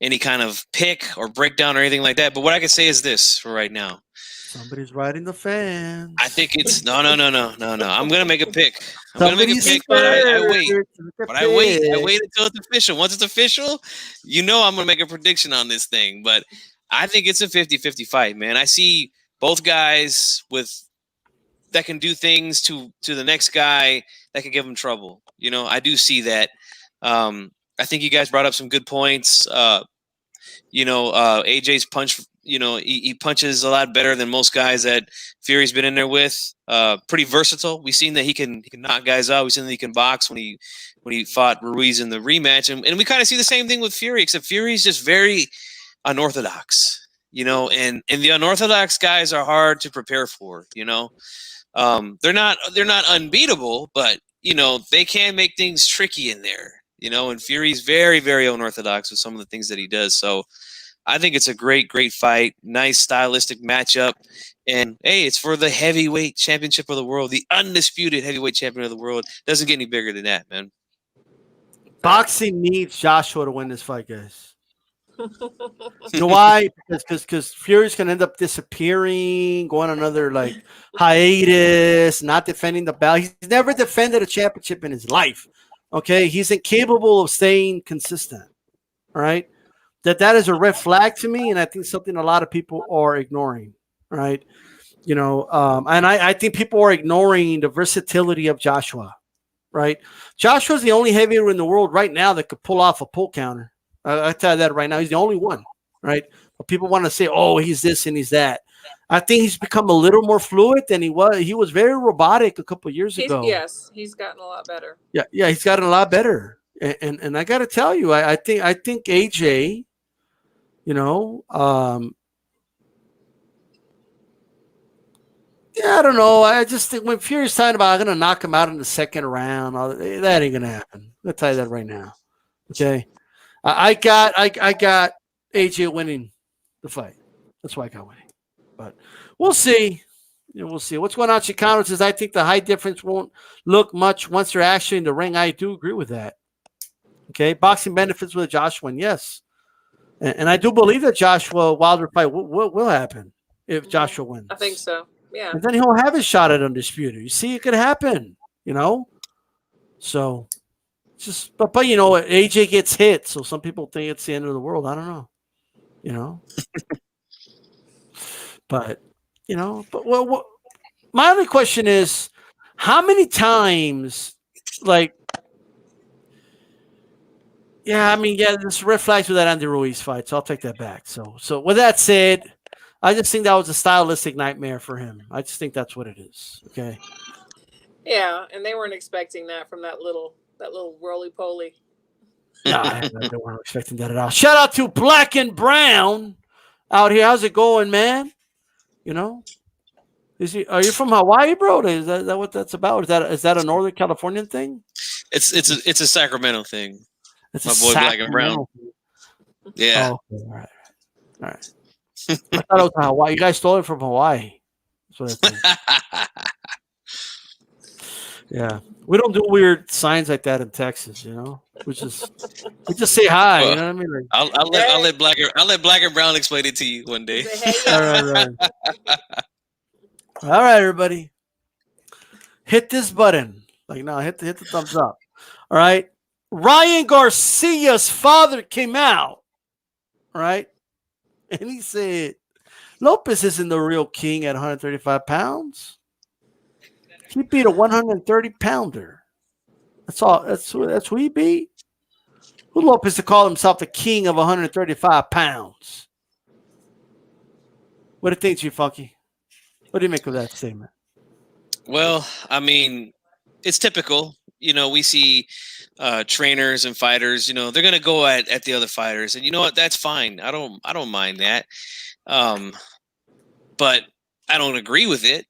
Speaker 10: any kind of pick or breakdown or anything like that. But what I can say is this for right now.
Speaker 8: Somebody's riding the fans.
Speaker 10: I think it's no. I'm gonna make a pick. I'm gonna make a pick, but I wait. But I wait until it's official. Once it's official, you know I'm gonna make a prediction on this thing. But I think it's a 50-50 fight, man. I see both guys that can do things to the next guy that can give him trouble. You know, I do see that. I think you guys brought up some good points. AJ's punch. You know, he punches a lot better than most guys that Fury's been in there with. Pretty versatile. We've seen that he can knock guys out. We've seen that he can box when he fought Ruiz in the rematch, and we kind of see the same thing with Fury, except Fury's just very unorthodox. You know, and the unorthodox guys are hard to prepare for. You know, they're not unbeatable, but you know they can make things tricky in there. You know, and Fury's very, very unorthodox with some of the things that he does. So I think it's a great fight. Nice stylistic matchup. And, hey, it's for the heavyweight championship of the world, the undisputed heavyweight champion of the world. Doesn't get any bigger than that, man.
Speaker 8: Boxing needs Joshua to win this fight, guys. You know why? Because Fury's going to end up disappearing, going on another, hiatus, not defending the belt. He's never defended a championship in his life. Okay? He's incapable of staying consistent. All right? That is a red flag to me, and I think something a lot of people are ignoring, right? You know, and I think people are ignoring the versatility of Joshua, right? Joshua's the only heavyweight in the world right now that could pull off a pull counter. I tell you that right now. He's the only one, right? But people want to say, oh, he's this and he's that. I think he's become a little more fluid than he was. He was very robotic a couple of years ago.
Speaker 9: Yes, he's gotten a lot better.
Speaker 8: Yeah, he's gotten a lot better. And I got to tell you, I think AJ. You know, I don't know. I just think when Fury's talking about I'm going to knock him out in the second round, that ain't going to happen. I'll tell you that right now. Okay, I got AJ winning the fight. That's why I got winning. But we'll see. We'll see. What's going on, Chicano? Says I think the height difference won't look much once they're actually in the ring. I do agree with that. Okay, boxing benefits with Joshua. Yes. And I do believe that Joshua Wilder fight will happen if Joshua wins.
Speaker 9: I think so. Yeah.
Speaker 8: And then he'll have his shot at undisputed. You see, it could happen. You know. So, but you know, AJ gets hit, so some people think it's the end of the world. I don't know. You know. But you know, my only question is, how many times, Yeah, I mean, this red flags with that Andy Ruiz fight, so I'll take that back. So with that said, I just think that was a stylistic nightmare for him. I just think that's what it is. Okay.
Speaker 9: Yeah, and they weren't expecting that from that little roly poly.
Speaker 8: No, they weren't expecting that at all. Shout out to Black and Brown out here. How's it going, man? You know, are you from Hawaii, bro? Is that what that's about? Is that a Northern Californian thing?
Speaker 10: It's a Sacramento thing.
Speaker 8: It's
Speaker 10: my boy Black and Brown. Yeah.
Speaker 8: Oh, okay. All right. I thought it was Hawaii. You guys stole it from Hawaii. That's what I think. Yeah, we don't do weird signs like that in Texas. You know, we just say hi.
Speaker 10: Well,
Speaker 8: you know what I mean?
Speaker 10: I'll let Black and Brown explain it to you one day.
Speaker 8: All right. All right, everybody, hit this button. Hit the thumbs up. All right. Ryan Garcia's father came out, right? And he said, Lopez isn't the real king at 135 pounds. He beat a 130-pounder. That's all. That's who he beat. Who Lopez to call himself the king of 135 pounds? What do you think, Chief Funky? What do you make of that statement?
Speaker 10: Well, I mean, it's typical. You know, we see trainers and fighters. You know, they're gonna go at the other fighters, and you know what? That's fine. I don't mind that. But I don't agree with it.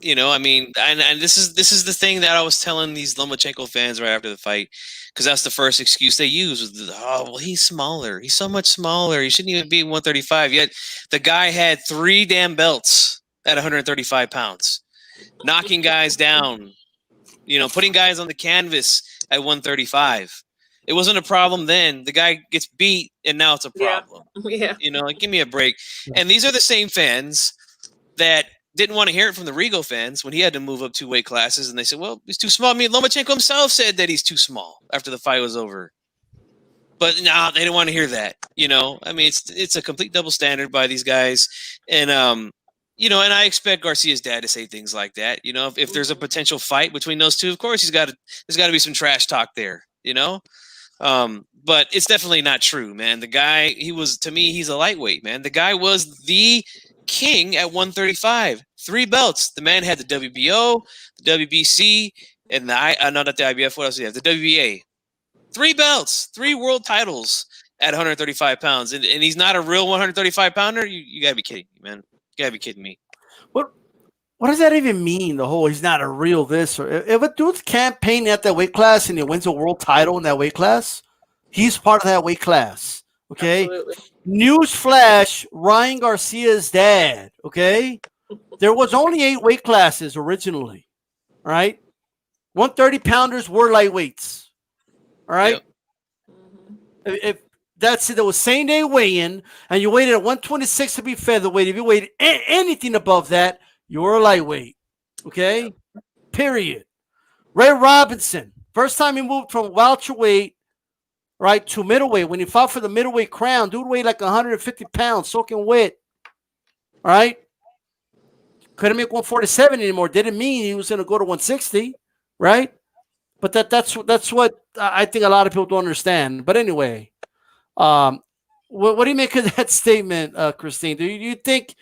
Speaker 10: You know, I mean, and this is the thing that I was telling these Lomachenko fans right after the fight, because that's the first excuse they use was, oh, well, he's smaller. He's so much smaller. He shouldn't even be 135. Yet the guy had 3 damn belts at 135 pounds, knocking guys down, you know, putting guys on the canvas at 135. It wasn't a problem then. The guy gets beat, and now it's a problem.
Speaker 9: Yeah.
Speaker 10: You know, like, give me a break. And these are the same fans that didn't want to hear it from the Rigo fans when he had to move up 2 weight classes, and they said, well, he's too small. I mean, Lomachenko himself said that he's too small after the fight was over. But no, they didn't want to hear that. You know, I mean, it's a complete double standard by these guys. And, you know, and I expect Garcia's dad to say things like that. You know, if there's a potential fight between those two, of course, there's got to be some trash talk there, you know? But it's definitely not true, man. The guy, to me, he's a lightweight, man. The guy was the king at 135, 3 belts. The man had the WBO, the WBC, and not the IBF. What else do you have? The WBA. 3 belts, 3 world titles at 135 pounds, and he's not a real 135 pounder. You gotta be kidding me, man. You gotta be kidding me.
Speaker 8: What does that even mean? The whole he's not a real this, or if a dude's campaigning at that weight class and he wins a world title in that weight class, he's part of that weight class. Okay.
Speaker 9: Absolutely.
Speaker 8: Newsflash, Ryan Garcia's dad, okay? There was only 8 weight classes originally, all right? 130-pounders were lightweights, all right? Yep. If that's it, there was same-day weigh-in, and you waited at 126 to be featherweight. If you weighed anything above that, you're a lightweight, okay? Yep. Period. Ray Robinson, first time he moved from welterweight, right, to middleweight. When he fought for the middleweight crown, dude weighed like 150 pounds, soaking wet. All right? Couldn't make 147 anymore. Didn't mean he was going to go to 160, right? But that's what I think a lot of people don't understand. But anyway, what do you make of that statement, Christine? Do you think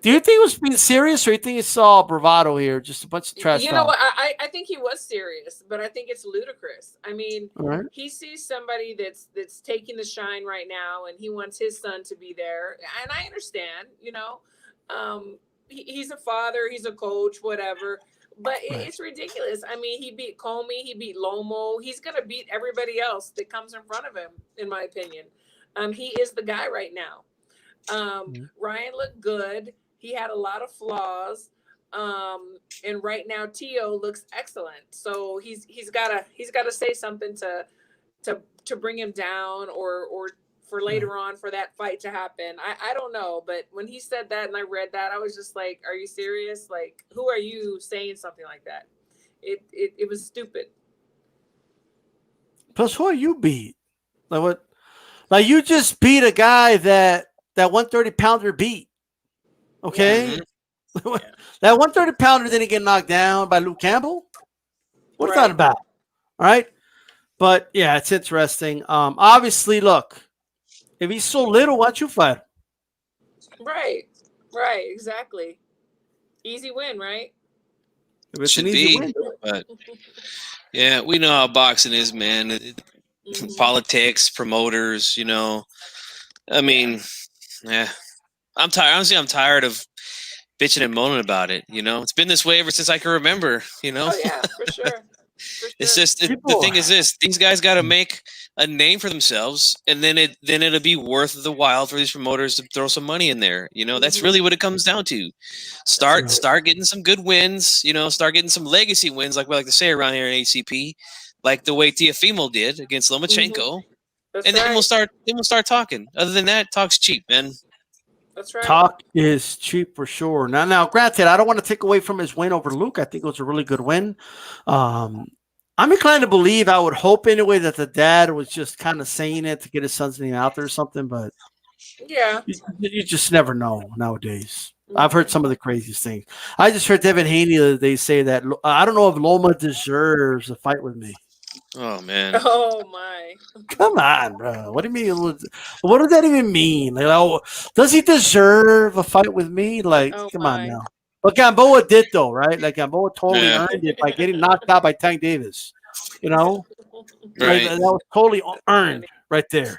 Speaker 8: he was being serious, or do you think he saw bravado here? Just a bunch of trash talk?
Speaker 9: You know what? I think he was serious, but I think it's ludicrous. I mean, he sees somebody that's taking the shine right now, and he wants his son to be there. And I understand, you know, he's a father, he's a coach, whatever. But it's ridiculous. I mean, he beat Comey, he beat Lomo. He's going to beat everybody else that comes in front of him, in my opinion. He is the guy right now. Ryan looked good. He had a lot of flaws, and right now Tio looks excellent. So he's got to say something to bring him down, or for later on for that fight to happen. I don't know, but when he said that and I read that, I was just like, "Are you serious? Like, who are you saying something like that?" It was stupid.
Speaker 8: Plus, who are you beat? Like what? Like you just beat a guy that 130-pounder beat. Okay, yeah. That 130-pounder didn't get knocked down by Luke Campbell. What's that about? All right, but yeah, it's interesting. Obviously, look, if he's so little, why don't you fight him?
Speaker 9: Right, exactly. Easy win, right?
Speaker 10: It should be, but yeah, we know how boxing is, man. Politics, promoters, you know. I mean, yeah. I'm tired. Honestly, I'm tired of bitching and moaning about it. You know, it's been this way ever since I can remember. You know.
Speaker 9: Oh yeah, for sure.
Speaker 10: It's just the thing is this: these guys got to make a name for themselves, and then it'll be worth the while for these promoters to throw some money in there. You know, that's really what it comes down to. Start getting some good wins. You know, start getting some legacy wins, like we like to say around here in HCP, like the way Teofimo did against Lomachenko, and then we'll start talking. Other than that, talk's cheap, man.
Speaker 9: That's right.
Speaker 8: Talk is cheap for sure. Now, granted, I don't want to take away from his win over Luke. I think it was a really good win. I'm inclined to believe, I would hope anyway, that the dad was just kind of saying it to get his son's name out there or something. But
Speaker 9: yeah,
Speaker 8: you just never know nowadays. I've heard some of the craziest things. I just heard Devin Haney the other day say that I don't know if Loma deserves a fight with me.
Speaker 10: Oh man.
Speaker 9: Oh my!
Speaker 8: Come on, bro. What do you mean? What does that even mean? Like, oh, does he deserve a fight with me? Like,
Speaker 9: Oh
Speaker 8: come on
Speaker 9: my!
Speaker 8: now. But Gamboa did though, right? Like Gamboa totally
Speaker 10: Yeah.
Speaker 8: earned it by getting knocked out by Tank Davis. You know, like
Speaker 10: Right.
Speaker 8: that was totally
Speaker 9: That's
Speaker 8: earned
Speaker 9: funny.
Speaker 8: right there.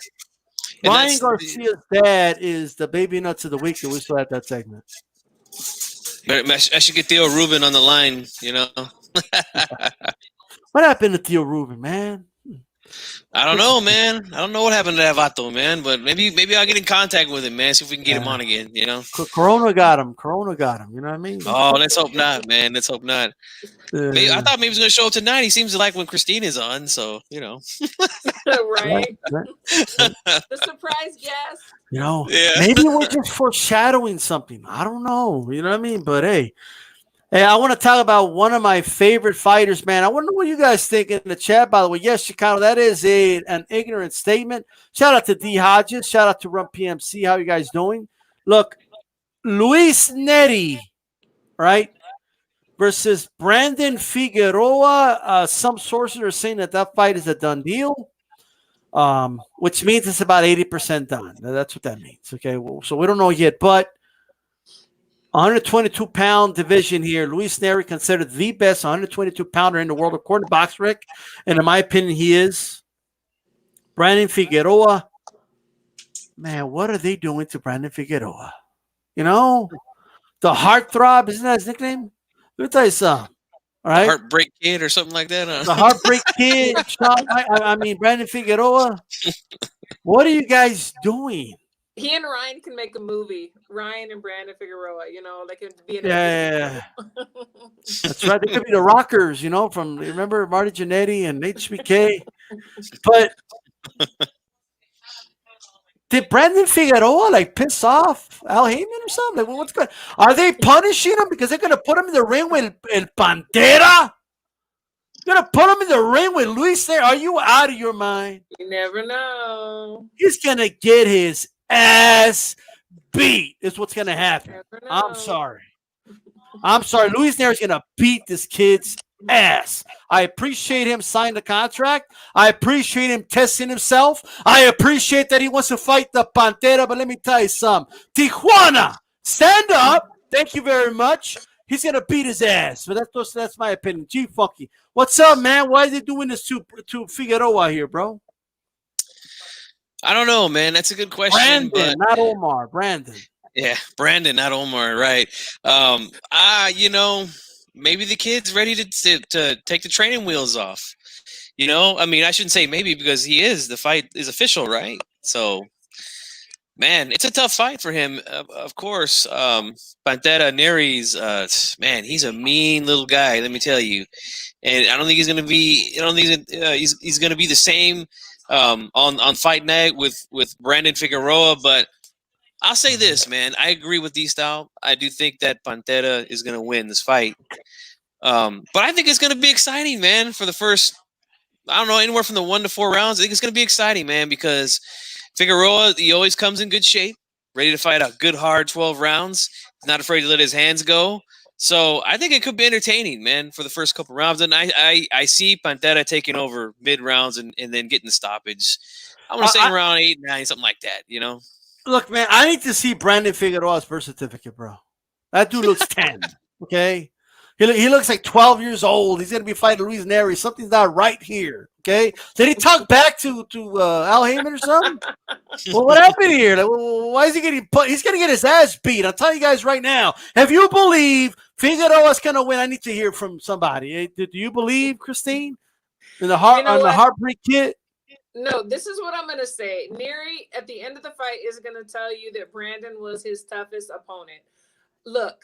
Speaker 10: And
Speaker 8: Ryan
Speaker 10: that's
Speaker 8: Garcia's dad is the baby nuts of the week that we saw at that segment.
Speaker 10: I should get Theo Rubin on the line. You know.
Speaker 8: What happened to Theo Rubin, man?
Speaker 10: I don't know, man. I don't know what happened to that Vato, man. But maybe I'll get in contact with him, man. See if we can get him on again. You know.
Speaker 8: Corona got him. Corona got him. You know what I mean?
Speaker 10: Oh, let's hope not, man. Let's hope not. I thought maybe he was going to show up tonight. He seems to like when Christine is on, so you know.
Speaker 9: Right?
Speaker 8: Right.
Speaker 9: The surprise guest.
Speaker 8: You know,
Speaker 10: Yeah.
Speaker 8: maybe we're just foreshadowing something. I don't know. You know what I mean? But hey, I want to talk about one of my favorite fighters, man. I wonder what you guys think in the chat, by the way. Yes, Chicano, that is an ignorant statement. Shout out to D Hodges. Shout out to Run PMC. How you guys doing? Look, Luis Neri, right, versus Brandon Figueroa. Some sources are saying that fight is a done deal. Which means it's about 80% done. That's what that means. Okay, so we don't know yet, but 122-pound division here. Luis Neri considered the best 122-pounder in the world according to BoxRec, and in my opinion, he is. Brandon Figueroa, man, what are they doing to Brandon Figueroa? You know, the heartthrob, isn't that his nickname? Let me tell you something. All right,
Speaker 10: Heartbreak Kid or something like that. Huh?
Speaker 8: the Heartbreak Kid. I mean, Brandon Figueroa. What are you guys doing?
Speaker 9: He and Ryan can make a movie. Ryan and Brandon Figueroa. You know, they could be in.
Speaker 8: Yeah. That's right. They could be the Rockers. You know, from remember Marty Jannetty and HBK. But did Brandon Figueroa like piss off Al Heyman or something? Like, what's going? Are they punishing him because they're going to put him in the ring with El Pantera? They're going to put him in the ring with Luis there. Are you out of your mind?
Speaker 9: You never know.
Speaker 8: He's going to get his ass beat. Is what's going to happen. I'm sorry. Luis Neri's going to beat this kid's ass. I appreciate him signing the contract. I appreciate him testing himself. I appreciate that he wants to fight the Pantera. But let me tell you something. Tijuana, stand up. Thank you very much. He's going to beat his ass. But that's my opinion. G Funky. What's up, man? Why are they doing this to Figueroa here, bro?
Speaker 10: I don't know, man. That's a good question.
Speaker 8: Brandon, not Omar. Brandon.
Speaker 10: Yeah, Brandon, not Omar, right? You know, maybe the kid's ready to take the training wheels off. You know, I mean, I shouldn't say maybe because he is. The fight is official, right? So, man, it's a tough fight for him. Of course, Pantera Neri's man, he's a mean little guy. Let me tell you, and I don't think he's going to be. I don't think he's going to be the same on fight night with Brandon Figueroa, but. I'll say this, man. I agree with D-Style. I do think that Pantera is going to win this fight. But I think it's going to be exciting, man, for the first, I don't know, anywhere from the 1 to 4 rounds. I think it's going to be exciting, man, because Figueroa, he always comes in good shape, ready to fight a good, hard 12 rounds. He's not afraid to let his hands go. So I think it could be entertaining, man, for the first couple rounds. And I see Pantera taking over mid-rounds and then getting the stoppage. I want to say around 8, 9, something like that, you know?
Speaker 8: Look, man, I need to see Brandon Figueroa's birth certificate, bro. That dude looks 10, okay? He looks like 12 years old. He's going to be fighting Luis Neri. Something's not right here, okay? Did he talk back to Al Heyman or something? Well, what happened here? Like, why is he getting put? He's going to get his ass beat. I'll tell you guys right now. If you believe Figueroa's going to win, I need to hear from somebody. Do you believe, Christine, in the Heartbreak Kid?
Speaker 9: No, this is what I'm going to say. Neri, at the end of the fight, is going to tell you that Brandon was his toughest opponent. Look,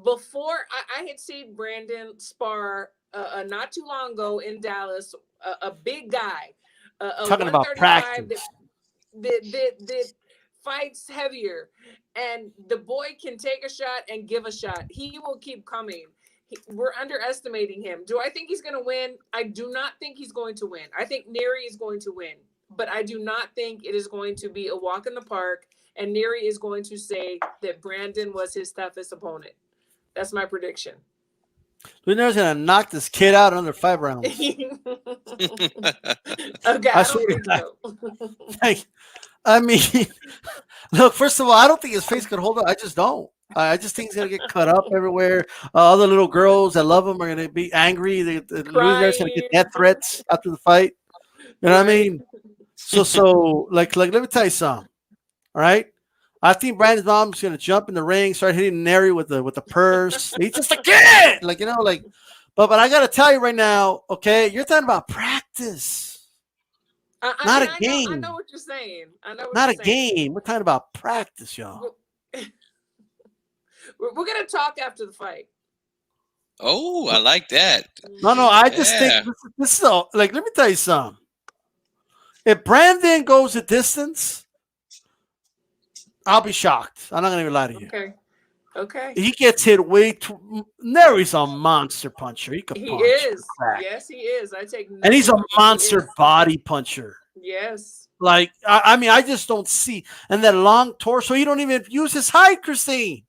Speaker 9: before I had seen Brandon spar not too long ago in Dallas, a big guy.
Speaker 8: Talking about practice.
Speaker 9: That fights heavier. And the boy can take a shot and give a shot. He will keep coming. We're underestimating him. Do I think he's going to win? I do not think he's going to win. I think Neri is going to win, but I do not think it is going to be a walk in the park, and Neri is going to say that Brandon was his toughest opponent. That's my prediction.
Speaker 8: Luis Neri's gonna knock this kid out in under 5 rounds.
Speaker 9: Okay,
Speaker 8: I
Speaker 9: I
Speaker 8: swear
Speaker 9: don't
Speaker 8: to
Speaker 9: think
Speaker 8: God.
Speaker 9: so.
Speaker 8: Like, I mean, look. First of all, I don't think his face could hold it. I just don't. I just think he's gonna get cut up everywhere. Other little girls that love him are gonna be angry. Luis Neri's gonna get death threats after the fight. You know what I mean? So, like, let me tell you something. All right. I think Brandon's mom's gonna jump in the ring, start hitting Neri with the purse. He's just like, get it! Like, you know, like, but I gotta tell you right now, okay, you're talking about practice, not a game.
Speaker 9: I know what you're saying. I know what
Speaker 8: Not a
Speaker 9: you're saying.
Speaker 8: game. We're talking about practice, y'all.
Speaker 9: We're gonna talk after the fight.
Speaker 10: Oh, I like that.
Speaker 8: No, I just think this is all, like, let me tell you something. If Brandon goes the distance, I'll be shocked. I'm not gonna even lie to you.
Speaker 9: Okay.
Speaker 8: He gets hit way too. Neri's a monster puncher. He can
Speaker 9: He
Speaker 8: punch.
Speaker 9: is. Yes, he is. I take.
Speaker 8: And he's a
Speaker 9: nothing.
Speaker 8: monster body puncher.
Speaker 9: Yes.
Speaker 8: Like, I mean, I just don't see. And that long torso, he don't even use his height, Christine.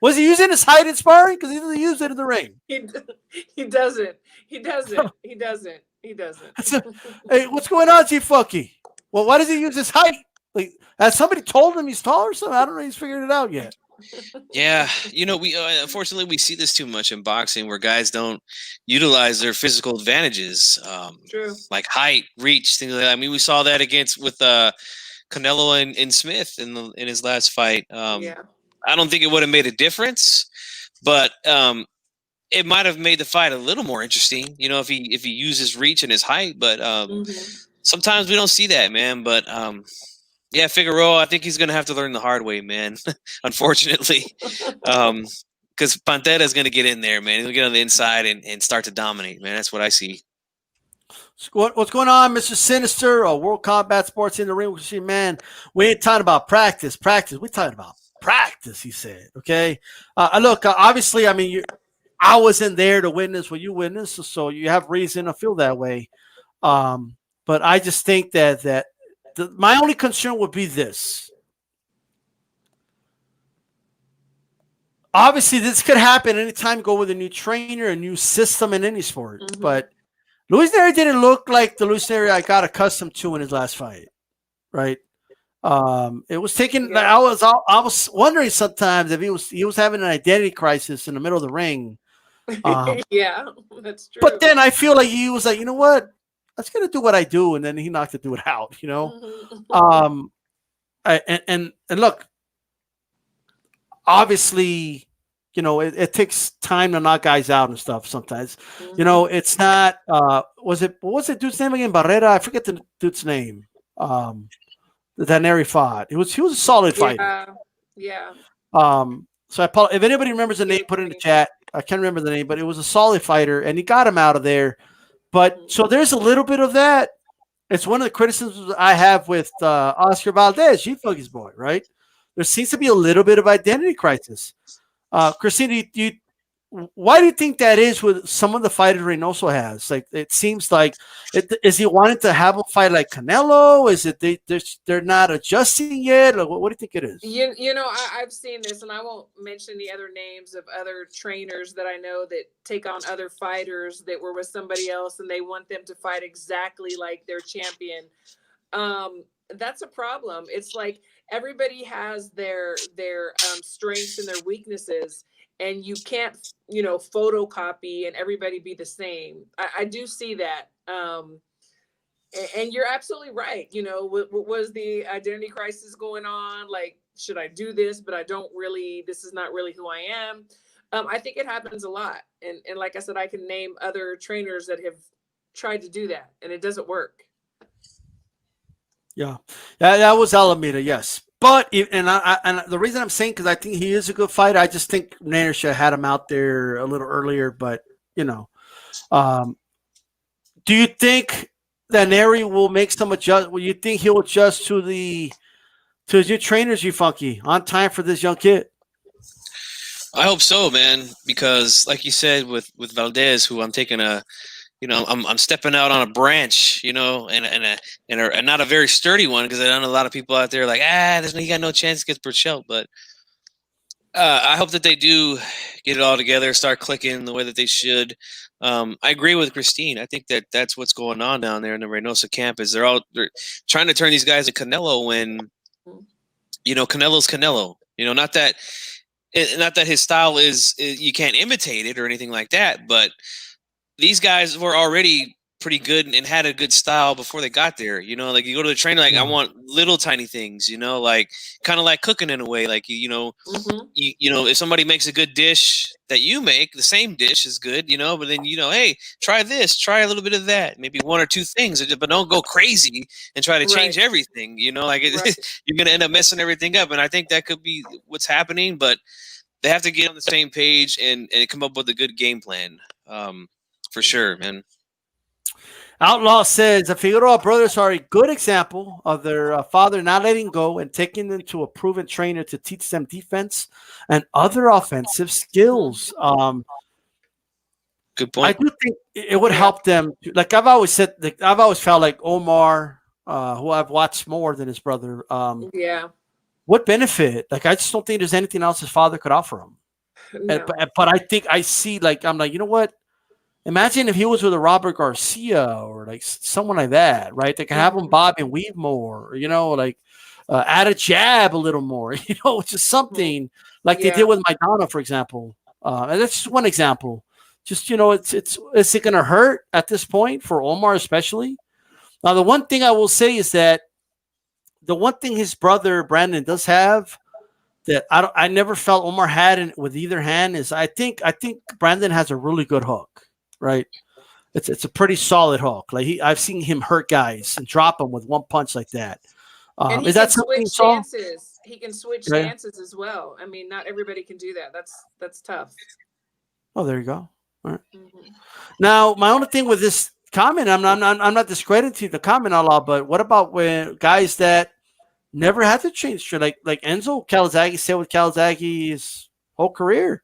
Speaker 8: Was he using his height in sparring? Because he doesn't use it in the ring.
Speaker 9: He doesn't. He doesn't. He doesn't. He doesn't.
Speaker 8: Hey, what's going on, G-Funky? Well, why does he use his height? Like, has somebody told him he's taller or something? I don't know. He's figured it out yet.
Speaker 10: Yeah, you know, we unfortunately we see this too much in boxing, where guys don't utilize their physical advantages,
Speaker 9: True.
Speaker 10: like height, reach, things like that. I mean, we saw that with Canelo and Smith in his last fight.
Speaker 9: Yeah.
Speaker 10: I don't think it would have made a difference, but it might have made the fight a little more interesting. You know, if he uses reach and his height, but sometimes we don't see that, man. But yeah, Figueroa, I think he's going to have to learn the hard way, man, unfortunately. Because Pantera is going to get in there, man. He'll get on the inside and start to dominate, man. That's what I see.
Speaker 8: What's going on, Mr. Sinister? World Combat Sports in the ring. Man, we ain't talking about practice. We're talking about practice, he said. Okay? Look, obviously, I mean, I wasn't there to witness what you witnessed, so you have reason to feel that way. But I just think that my only concern would be this. Obviously, this could happen anytime you go with a new trainer, a new system in any sport. But Luis Neri didn't look like the Luis Neri I got accustomed to in his last fight, right? It was taking. I was wondering sometimes if he was having an identity crisis in the middle of the ring.
Speaker 9: Yeah, that's true.
Speaker 8: But then I feel like he was like, you know what? I was gonna do what I do, and then he knocked it out. You know, and look, obviously, you know, it takes time to knock guys out and stuff. Sometimes, you know, it's not. What was the dude's name again? Barrera. I forget the dude's name. That Neri fought. He was a solid fighter.
Speaker 9: Yeah.
Speaker 8: So I apologize. If anybody remembers the name, put it in the chat. I can't remember the name, but it was a solid fighter, and he got him out of there. But so there's a little bit of that. It's one of the criticisms I have with Oscar Valdez, G-Funky's boy, right? There seems to be a little bit of identity crisis. Christine, why do you think that is with some of the fighters Reynoso has? Like, it seems like, is he wanting to have a fight like Canelo? Is it they're not adjusting yet? Like, what do you think it is?
Speaker 9: You know, I've seen this, and I won't mention the other names of other trainers that I know that take on other fighters that were with somebody else, and they want them to fight exactly like their champion. That's a problem. It's like everybody has their strengths and their weaknesses. And you can't, you know, photocopy and everybody be the same. I do see that. And you're absolutely right. You know, what was the identity crisis going on? Like, should I do this? But I don't really, this is not really who I am. I think it happens a lot. And like I said, I can name other trainers that have tried to do that and it doesn't work.
Speaker 8: Yeah, that was Alameda, yes. But and the reason I'm saying, because I think he is a good fighter, I just think Neri should have had him out there a little earlier. But you know, do you think that Neri will make some adjust? Will you think he'll adjust to his new trainers, G-Funky, on time for this young kid?
Speaker 10: I hope so, man. Because like you said with Valdez, who I'm taking I'm stepping out on a branch, you know, and not a very sturdy one, because I know a lot of people out there like, he got no chance against Burchell. But I hope that they do get it all together, start clicking the way that they should. I agree with Christine. I think that that's what's going on down there in the Reynosa camp. Is they're trying to turn these guys to Canelo when Canelo's Canelo. Not that his style is you can't imitate it or anything like that, but these guys were already pretty good and had a good style before they got there. Like you go to the trainer, like I want little tiny things, like kind of like cooking in a way. Like if somebody makes a good dish that you make, the same dish is good, but then hey, try this, try a little bit of that, maybe one or two things, but don't go crazy and try to change everything. Like you're gonna end up messing everything up. And I think that could be what's happening, but they have to get on the same page and come up with a good game plan. For sure, man.
Speaker 8: Outlaw says the Figueroa brothers are a good example of their father not letting go and taking them to a proven trainer to teach them defense and other offensive skills.
Speaker 10: Good point.
Speaker 8: I do think it would help them. Like I've always said, I've always felt like Omar, who I've watched more than his brother, what benefit? Like I just don't think there's anything else his father could offer him. No. But I think I see, I'm like, you know what? Imagine if he was with a Robert Garcia or like someone like that, right? They can have him bob and weave more, add a jab a little more, just something like they did with Maidana, for example. And that's just one example. Just, is it going to hurt at this point for Omar especially? Now, the one thing I will say is that the one thing his brother Brandon does have that I never felt Omar had with either hand is I think Brandon has a really good hook. Right, it's a pretty solid hook. Like I've seen him hurt guys and drop them with one punch like that.
Speaker 9: And
Speaker 8: is that something?
Speaker 9: Stances. He can switch stances as well. I mean, not everybody can do that. That's tough.
Speaker 8: Oh, there you go. All right. Now, my only thing with this comment, I'm not discrediting the comment a lot, but what about when guys that never had to change, like Enzo Calzaghe stayed with Calzaghe his whole career,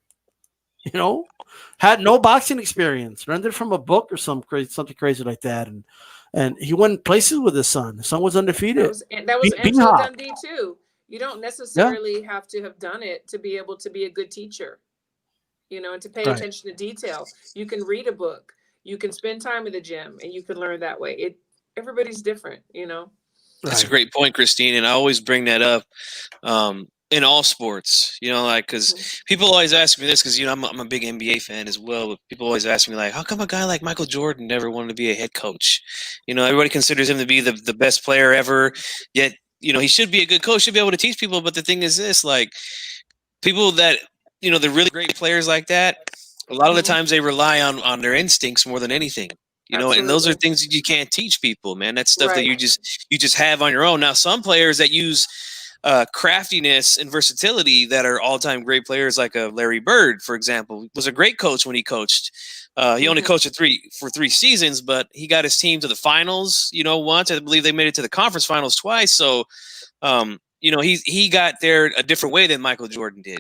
Speaker 8: had no boxing experience, learned it from a book or something crazy like that, and he went places with his son. His son was undefeated.
Speaker 9: That was Angelo Dundee too. You don't necessarily have to have done it to be able to be a good teacher, and to pay attention to detail. You can read a book, you can spend time at the gym, and you can learn that way. Everybody's different,
Speaker 10: That's a great point, Christine, and I always bring that up. In all sports, because people always ask me this, because I'm a big NBA fan as well. But people always ask me, like, how come a guy like Michael Jordan never wanted to be a head coach? Everybody considers him to be the best player ever. Yet, he should be a good coach, should be able to teach people. But the thing is this, like, people that the really great players like that, a lot of the times they rely on their instincts more than anything. And those are things that you can't teach people, man. That's stuff that you just have on your own. Now, some players that use craftiness and versatility that are all-time great players, like a Larry Bird, for example, was a great coach when he coached. He only coached for 3 seasons, but he got his team to the finals, once. I believe they made it to the conference finals twice. So, he got there a different way than Michael Jordan did,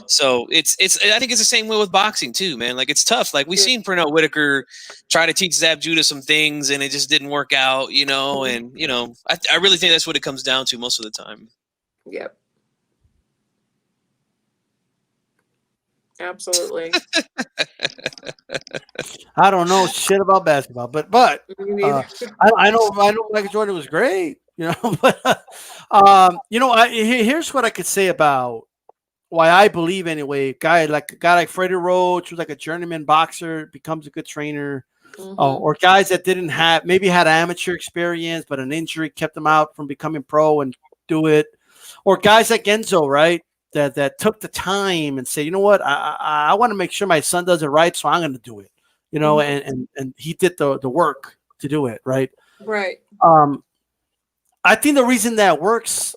Speaker 10: So I think it's the same way with boxing too, man. Like, it's tough. Like, we've seen Pernell Whitaker try to teach Zab Judah some things and it just didn't work out, and I really think that's what it comes down to most of the time.
Speaker 9: Yep. Absolutely.
Speaker 8: I don't know shit about basketball, but I know Michael Jordan was great. But here's what I could say about why I believe anyway. A guy like Freddie Roach, who's like a journeyman boxer, becomes a good trainer, or guys that maybe had amateur experience, but an injury kept them out from becoming pro and do it, or guys like Enzo, right? That took the time and say, you know what, I want to make sure my son does it right, so I'm going to do it, and he did the work to do it, right?
Speaker 9: Right.
Speaker 8: I think the reason that works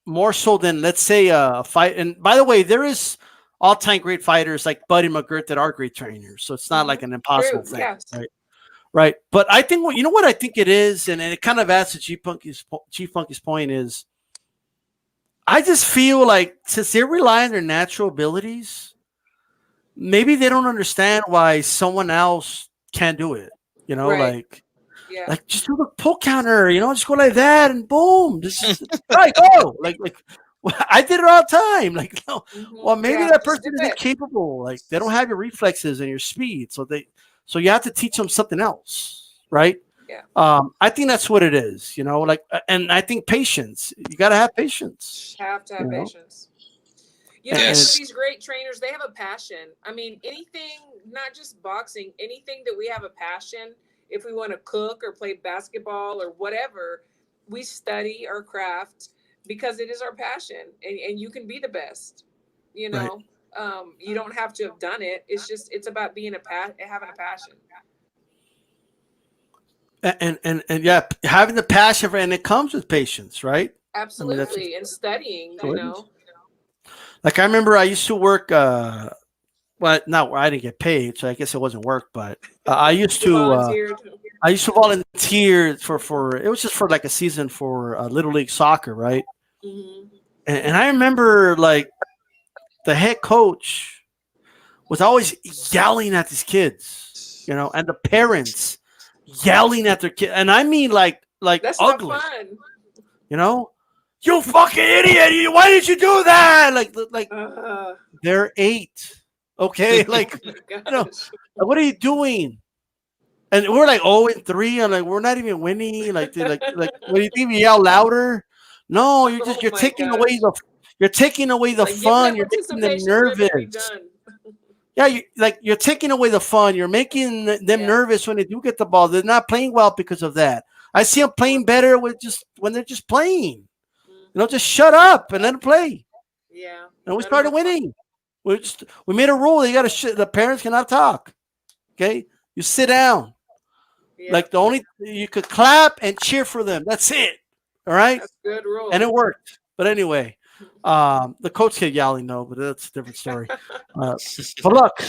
Speaker 8: more so than, let's say, a fight. And by the way, there is all-time great fighters like Buddy McGirt that are great trainers, so it's not like an impossible thing, right? But I think what I think it is, and it kind of adds to Chief Funky's point is, I just feel like since they rely on their natural abilities, maybe they don't understand why someone else can't do it. Like just do the pull counter, just go like that and boom, just right, go. Like I did it all the time. Like, no, well, maybe
Speaker 9: Yeah,
Speaker 8: that
Speaker 9: just
Speaker 8: person
Speaker 9: do
Speaker 8: isn't
Speaker 9: it.
Speaker 8: capable. Like, they don't have your reflexes and your speed, so you have to teach them something else, right?
Speaker 9: Yeah.
Speaker 8: I think that's what it is, like, and I think patience. You got to have patience.
Speaker 9: Have to have
Speaker 8: You know?
Speaker 9: patience. You know,
Speaker 8: And
Speaker 9: and
Speaker 10: Yes.
Speaker 9: for these great trainers, they have a passion. I mean, anything, not just boxing, anything that we have a passion, if we want to cook or play basketball or whatever, we study our craft because it is our passion, and you can be the best. You know, you don't have to have done it. It's about being having a passion.
Speaker 8: And yeah, having the passion for, and it comes with patience, right?
Speaker 9: Absolutely, and studying. You know,
Speaker 8: Like, I remember I used to work. Well, not where I didn't get paid, so I guess it wasn't work. But I used
Speaker 9: you
Speaker 8: to.
Speaker 9: volunteered.
Speaker 8: I used to volunteer for it was just for like a season for Little League soccer, right?
Speaker 9: Mhm.
Speaker 8: And I remember, like, the head coach was always yelling at these kids, and the parents yelling at their kid, and I mean like
Speaker 9: That's
Speaker 8: ugly,
Speaker 9: not fun.
Speaker 8: you fucking idiot! Why did you do that? Like they're 8, okay? Like,
Speaker 9: Gosh.
Speaker 8: what are you doing? And we're like 0-3. I'm like, we're not even winning. Like, dude, like, what do you think? We yell louder? No, you're
Speaker 9: Oh my
Speaker 8: taking
Speaker 9: gosh.
Speaker 8: away the
Speaker 9: Like, give
Speaker 8: fun.
Speaker 9: them
Speaker 8: You're making them
Speaker 9: participation, they're gonna be
Speaker 8: nervous.
Speaker 9: done.
Speaker 8: Yeah, you're taking away the fun. You're making them nervous when they do get the ball. They're not playing well because of that. I see them playing better when they're just playing. Just shut up and let them play.
Speaker 9: Yeah.
Speaker 8: And we started winning. We made a rule. The parents cannot talk. Okay, you sit down.
Speaker 9: Yeah.
Speaker 8: Like, you could clap and cheer for them. That's it. All right.
Speaker 9: That's a good rule.
Speaker 8: And it worked. But anyway, the coach kept yelling, though, but that's a different story. But look,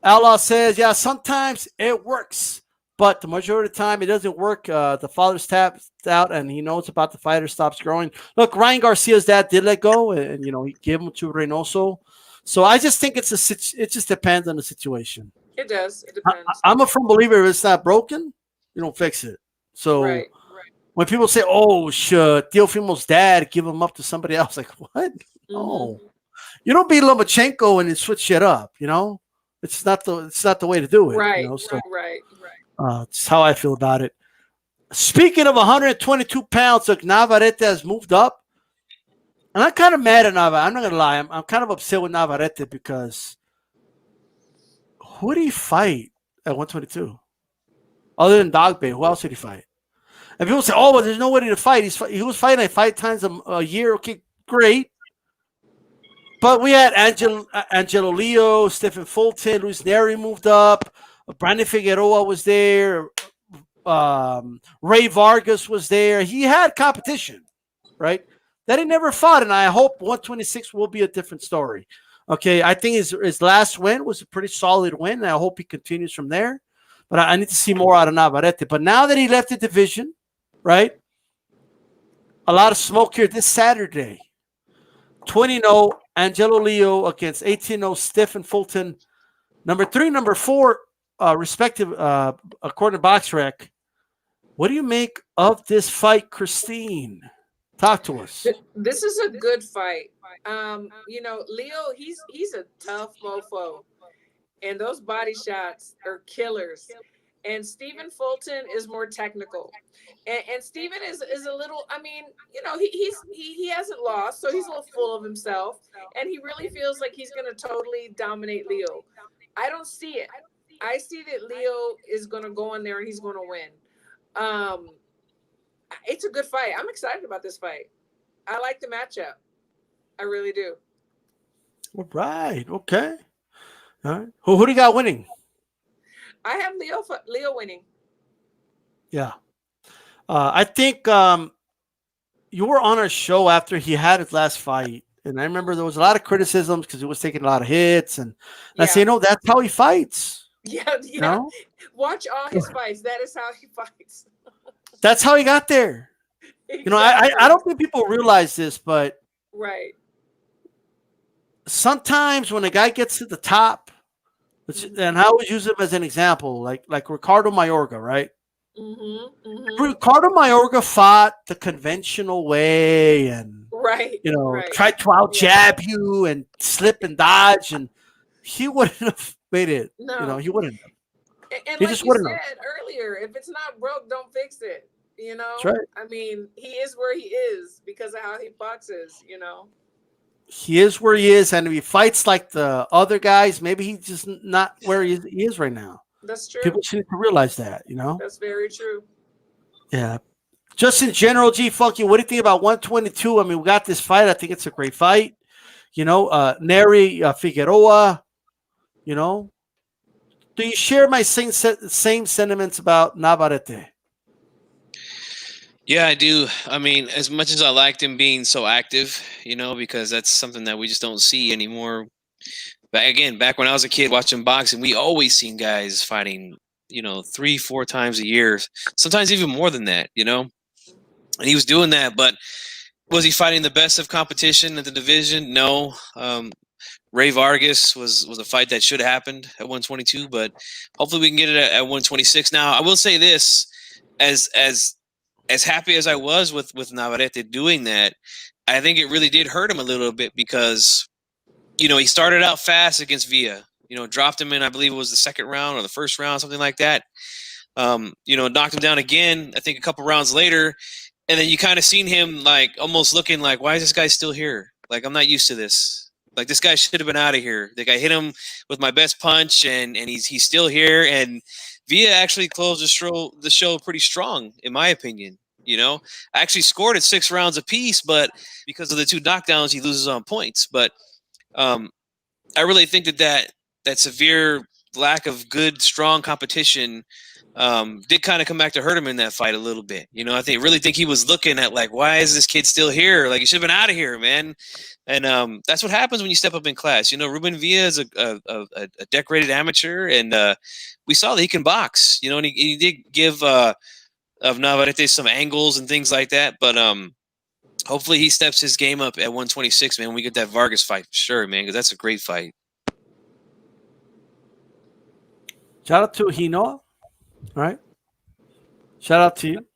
Speaker 8: Outlaw says, yeah, sometimes it works, but the majority of the time it doesn't work. The father's tapped out, and he knows about the fighter stops growing. Look, Ryan Garcia's dad did let go, and he gave him to Reynoso. So I just think it just depends on the situation.
Speaker 9: It does. It depends.
Speaker 8: I'm a firm believer if it's not broken, you don't fix it. So
Speaker 9: Right.
Speaker 8: when people say, "Oh, should Teofimo's dad give him up to somebody else?" Like, what? No, you don't beat Lomachenko and then switch shit up. It's not the way to do it.
Speaker 9: Right.
Speaker 8: So
Speaker 9: Right.
Speaker 8: it's how I feel about it. Speaking of 122 pounds, look, Navarrete has moved up. And I'm kind of mad at Navarrete. I'm not gonna lie. I'm kind of upset with Navarrete because who did he fight at 122? Other than Dogbe, who else did he fight? And people say, "Oh, well, there's nobody to fight." He was fighting like 5 times a year. Okay, great. But we had Angelo Leo, Stephen Fulton, Luis Neri moved up. Brandon Figueroa was there. Ray Vargas was there. He had competition, right? That he never fought, and I hope 126 will be a different story. Okay, I think his last win was a pretty solid win, and I hope he continues from there. But I need to see more out of Navarrete. But now that he left the division, right? A lot of smoke here this Saturday. 20-0 Angelo Leo against 18-0 Stephen Fulton. Number 3, number 4, respective, according to BoxRec. What do you make of this fight, Christine? Talk to us.
Speaker 9: This is a good fight. Leo, he's a tough mofo, and those body shots are killers. And Stephen Fulton is more technical, and Stephen is a little. I mean, he hasn't lost, so he's a little full of himself, and he really feels like he's going to totally dominate Leo. I don't see it. I see that Leo is going to go in there and he's going to win. It's a good fight. I'm excited about this fight. I like the matchup. I really do.
Speaker 8: All right. Okay. All right. Who do you got winning?
Speaker 9: I have Leo winning.
Speaker 8: Yeah. I think you were on our show after he had his last fight. And I remember there was a lot of criticisms because he was taking a lot of hits. And I say, that's how he fights.
Speaker 9: Yeah. Watch all his fights. That is how he fights.
Speaker 8: That's how he got there. Exactly. I don't think people realize this, but
Speaker 9: right.
Speaker 8: Sometimes when a guy gets to the top, and I always use him as an example, like Ricardo Mayorga, right? Ricardo Mayorga fought the conventional way and
Speaker 9: Right.
Speaker 8: tried to out jab you and slip and dodge, and he wouldn't have made it.
Speaker 9: No.
Speaker 8: He wouldn't have.
Speaker 9: And
Speaker 8: he
Speaker 9: like
Speaker 8: just
Speaker 9: you
Speaker 8: wouldn't
Speaker 9: said earlier, if it's not broke, don't fix it.
Speaker 8: That's right.
Speaker 9: I mean, he is where he is because of how he boxes.
Speaker 8: He is where he is, and if he fights like the other guys, maybe he's just not where he is right now.
Speaker 9: That's true.
Speaker 8: People should need to realize that.
Speaker 9: That's very true.
Speaker 8: Yeah. Just in general, G Funky, what do you think about 122? I mean, we got this fight. I think it's a great fight. Nery, Figueroa. Do you share my same sentiments about Navarrete?
Speaker 10: Yeah, I do. I mean, as much as I liked him being so active, because that's something that we just don't see anymore. But again, back when I was a kid watching boxing, we always seen guys fighting, 3-4 times a year, sometimes even more than that, and he was doing that. But was he fighting the best of competition in the division? No. Ray Vargas was a fight that should have happened at 122, but hopefully we can get it at 126. Now, I will say this, as happy as I was with Navarrete doing that, I think it really did hurt him a little bit because, he started out fast against Villa, dropped him in, I believe it was the second round or the first round, something like that. Knocked him down again, I think a couple rounds later. And then you kind of seen him like almost looking like, why is this guy still here? Like, I'm not used to this. Like, this guy should have been out of here. Like, I hit him with my best punch, and he's still here. And Villa actually closed the show pretty strong, in my opinion. I actually scored at 6 rounds apiece, but because of the 2 knockdowns, he loses on points. But I really think that severe lack of good, strong competition did kind of come back to hurt him in that fight a little bit. I really think he was looking at like, why is this kid still here? Like, he should have been out of here, man. And that's what happens when you step up in class. Ruben Villa is a decorated amateur, and we saw that he can box. And he did give of Navarrete some angles and things like that. But hopefully he steps his game up at 126, man. When we get that Vargas fight for sure, man, because that's a great fight.
Speaker 8: Shout out to Hino. All right. Shout out to you.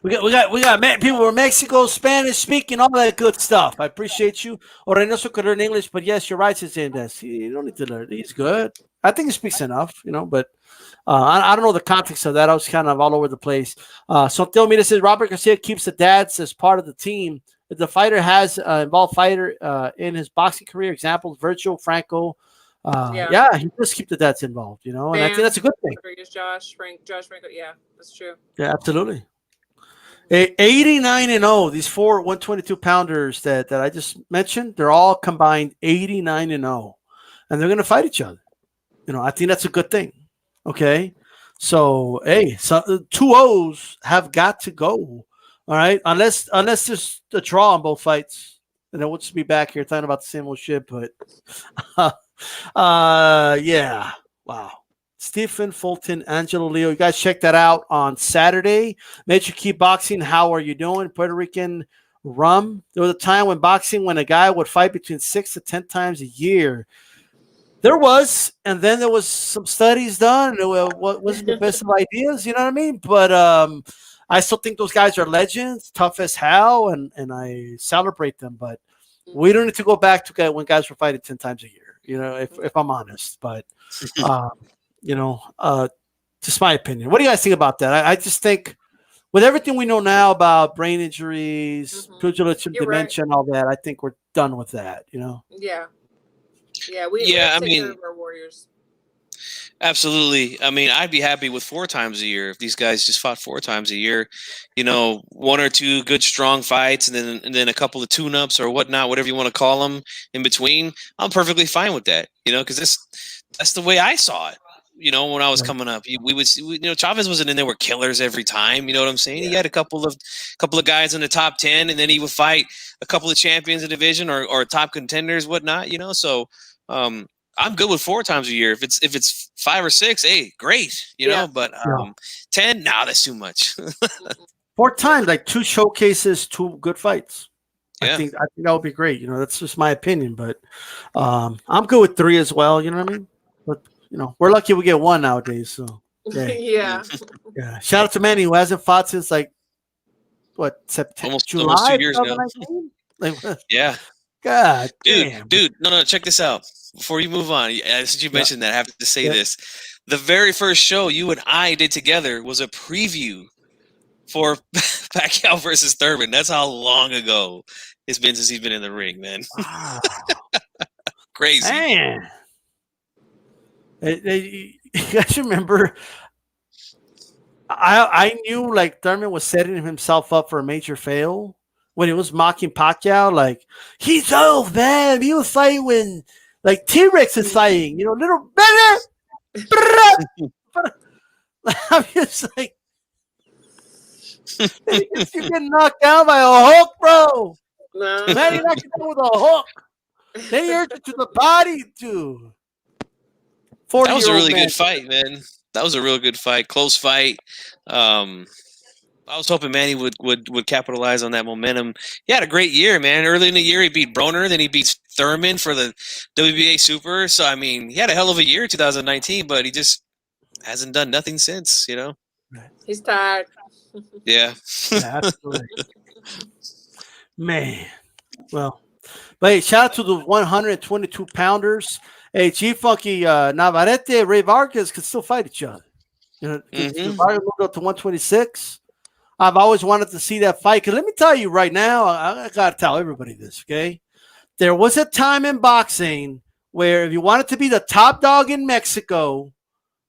Speaker 8: We got people from Mexico, Spanish speaking, all that good stuff. I appreciate you. Reynoso could learn English, but yes, you're right, Cincinnati. You don't need to learn. He's good. I think he speaks enough, but I don't know the context of that. I was kind of all over the place. Santiago Mira says Robert Garcia keeps the dads as part of the team. If the fighter has involved fighter in his boxing career, examples, Virgil, Franco. He does keep the dads involved, and I think that's a good thing.
Speaker 9: Josh Franco, yeah, that's true.
Speaker 8: Yeah, absolutely. 89-0. These 4 122 pounders that I just mentioned, they're all combined 89-0, and they're going to fight each other. I think that's a good thing. Okay, so 2 O's have got to go. All right, unless there's a draw on both fights, and then we'll just be back here talking about the same old shit. But yeah, wow. Stephen, Fulton, Angelo, Leo. You guys check that out on Saturday. Major Key Boxing. How are you doing? Puerto Rican rum. There was a time when a guy would fight between 6 to 10 times a year. There was, and then there was some studies done. What was the best of ideas? You know what I mean? But I still think those guys are legends, tough as hell, and I celebrate them. But we don't need to go back to when guys were fighting 10 times a year. If I'm honest, but. Just my opinion. What do you guys think about that? I just think with everything we know now about brain injuries, pugilism, dementia, and all that, I think we're done with that,
Speaker 9: Yeah. We have to take care of our warriors.
Speaker 10: Absolutely. I mean, I'd be happy with 4 times a year if these guys just fought 4 times a year. 1 or 2 good, strong fights, and then a couple of tune-ups or whatnot, whatever you want to call them in between. I'm perfectly fine with that, because that's the way I saw it. When I was coming up, we would see, Chavez wasn't in there with killers every time. You know what I'm saying? Yeah. He had a couple of guys in the top 10, and then he would fight a couple of champions of the division or top contenders, whatnot. So I'm good with 4 times a year. If it's 5 or 6, hey, great. But 10, that's too much.
Speaker 8: 4 times, like 2 showcases, 2 good fights.
Speaker 10: Yeah.
Speaker 8: I think that would be great. That's just my opinion, but I'm good with 3 as well. You know what I mean? But we're lucky we get 1 nowadays. So
Speaker 9: Yeah.
Speaker 8: Yeah. Shout out to Manny who hasn't fought since like what September,
Speaker 10: Almost 2
Speaker 8: July
Speaker 10: years now.
Speaker 8: 2019. Like,
Speaker 10: Yeah.
Speaker 8: God damn.
Speaker 10: Dude, no, check this out. Before you move on, since you mentioned that, I have to say this. The very first show you and I did together was a preview for Pacquiao versus Thurman. That's how long ago it's been since he's been in the ring, man.
Speaker 8: Wow.
Speaker 10: Crazy.
Speaker 8: Man. You guys remember? I knew like Thurman was setting himself up for a major fail when he was mocking Pacquiao. Like, he's old, man. He was fighting when like T-Rex is fighting, little I'm just like, you get knocked down by a hook, bro.
Speaker 9: No.
Speaker 8: Man, he knocked you down with a hook. Then he hurt you to the body, dude.
Speaker 10: That was a really good fight, man. That was a real good fight. Close fight. I was hoping Manny would capitalize on that momentum. He had a great year, man. Early in the year, he beat Broner. Then he beats Thurman for the WBA Super. So, I mean, he had a hell of a year 2019, but he just hasn't done nothing since,
Speaker 9: He's tired.
Speaker 10: Yeah.
Speaker 8: Absolutely. Man. Well, but hey, shout out to the 122 pounders. Hey, G-Funky, Navarrete, Ray Vargas can still fight each other. Vargas moved up to 126. I've always wanted to see that fight. Because let me tell you right now, I got to tell everybody this, okay? There was a time in boxing where if you wanted to be the top dog in Mexico,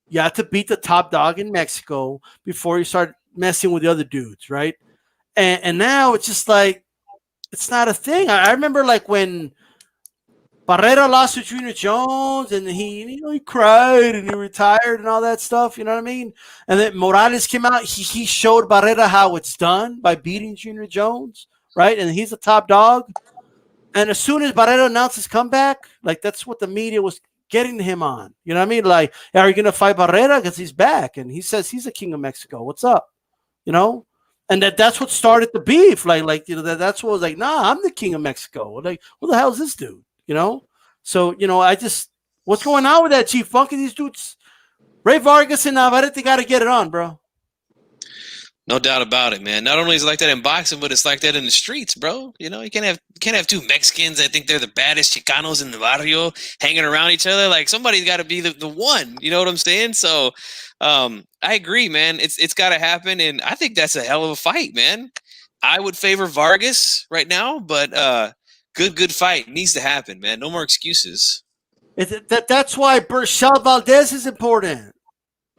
Speaker 8: you had to beat the top dog in Mexico before you start messing with the other dudes, right? And now it's just like, it's not a thing. I remember like when Barrera lost to Junior Jones and he cried and he retired and all that stuff, you know what I mean? And then Morales came out, he showed Barrera how it's done by beating Junior Jones, right? And he's the top dog. And as soon as Barrera announced his comeback, like that's what the media was getting him on. You know what I mean? Like, are you going to fight Barrera? Because he's back. And he says he's the king of Mexico. What's up? And that's what started the beef. That's what was like, nah, I'm the king of Mexico. Like, who the hell is this dude? So, what's going on with that, Chief Funky? These dudes, Ray Vargas and Navarrete got to get it on, bro.
Speaker 10: No doubt about it, man. Not only is it like that in boxing, but it's like that in the streets, bro. You can't have two Mexicans that think they're the baddest Chicanos in the barrio hanging around each other. Like, somebody's got to be the one. You know what I'm saying? So, I agree, man. It's got to happen, and I think that's a hell of a fight, man. I would favor Vargas right now, but good fight needs to happen, man. No more excuses.
Speaker 8: That's why Berchel Valdez is important.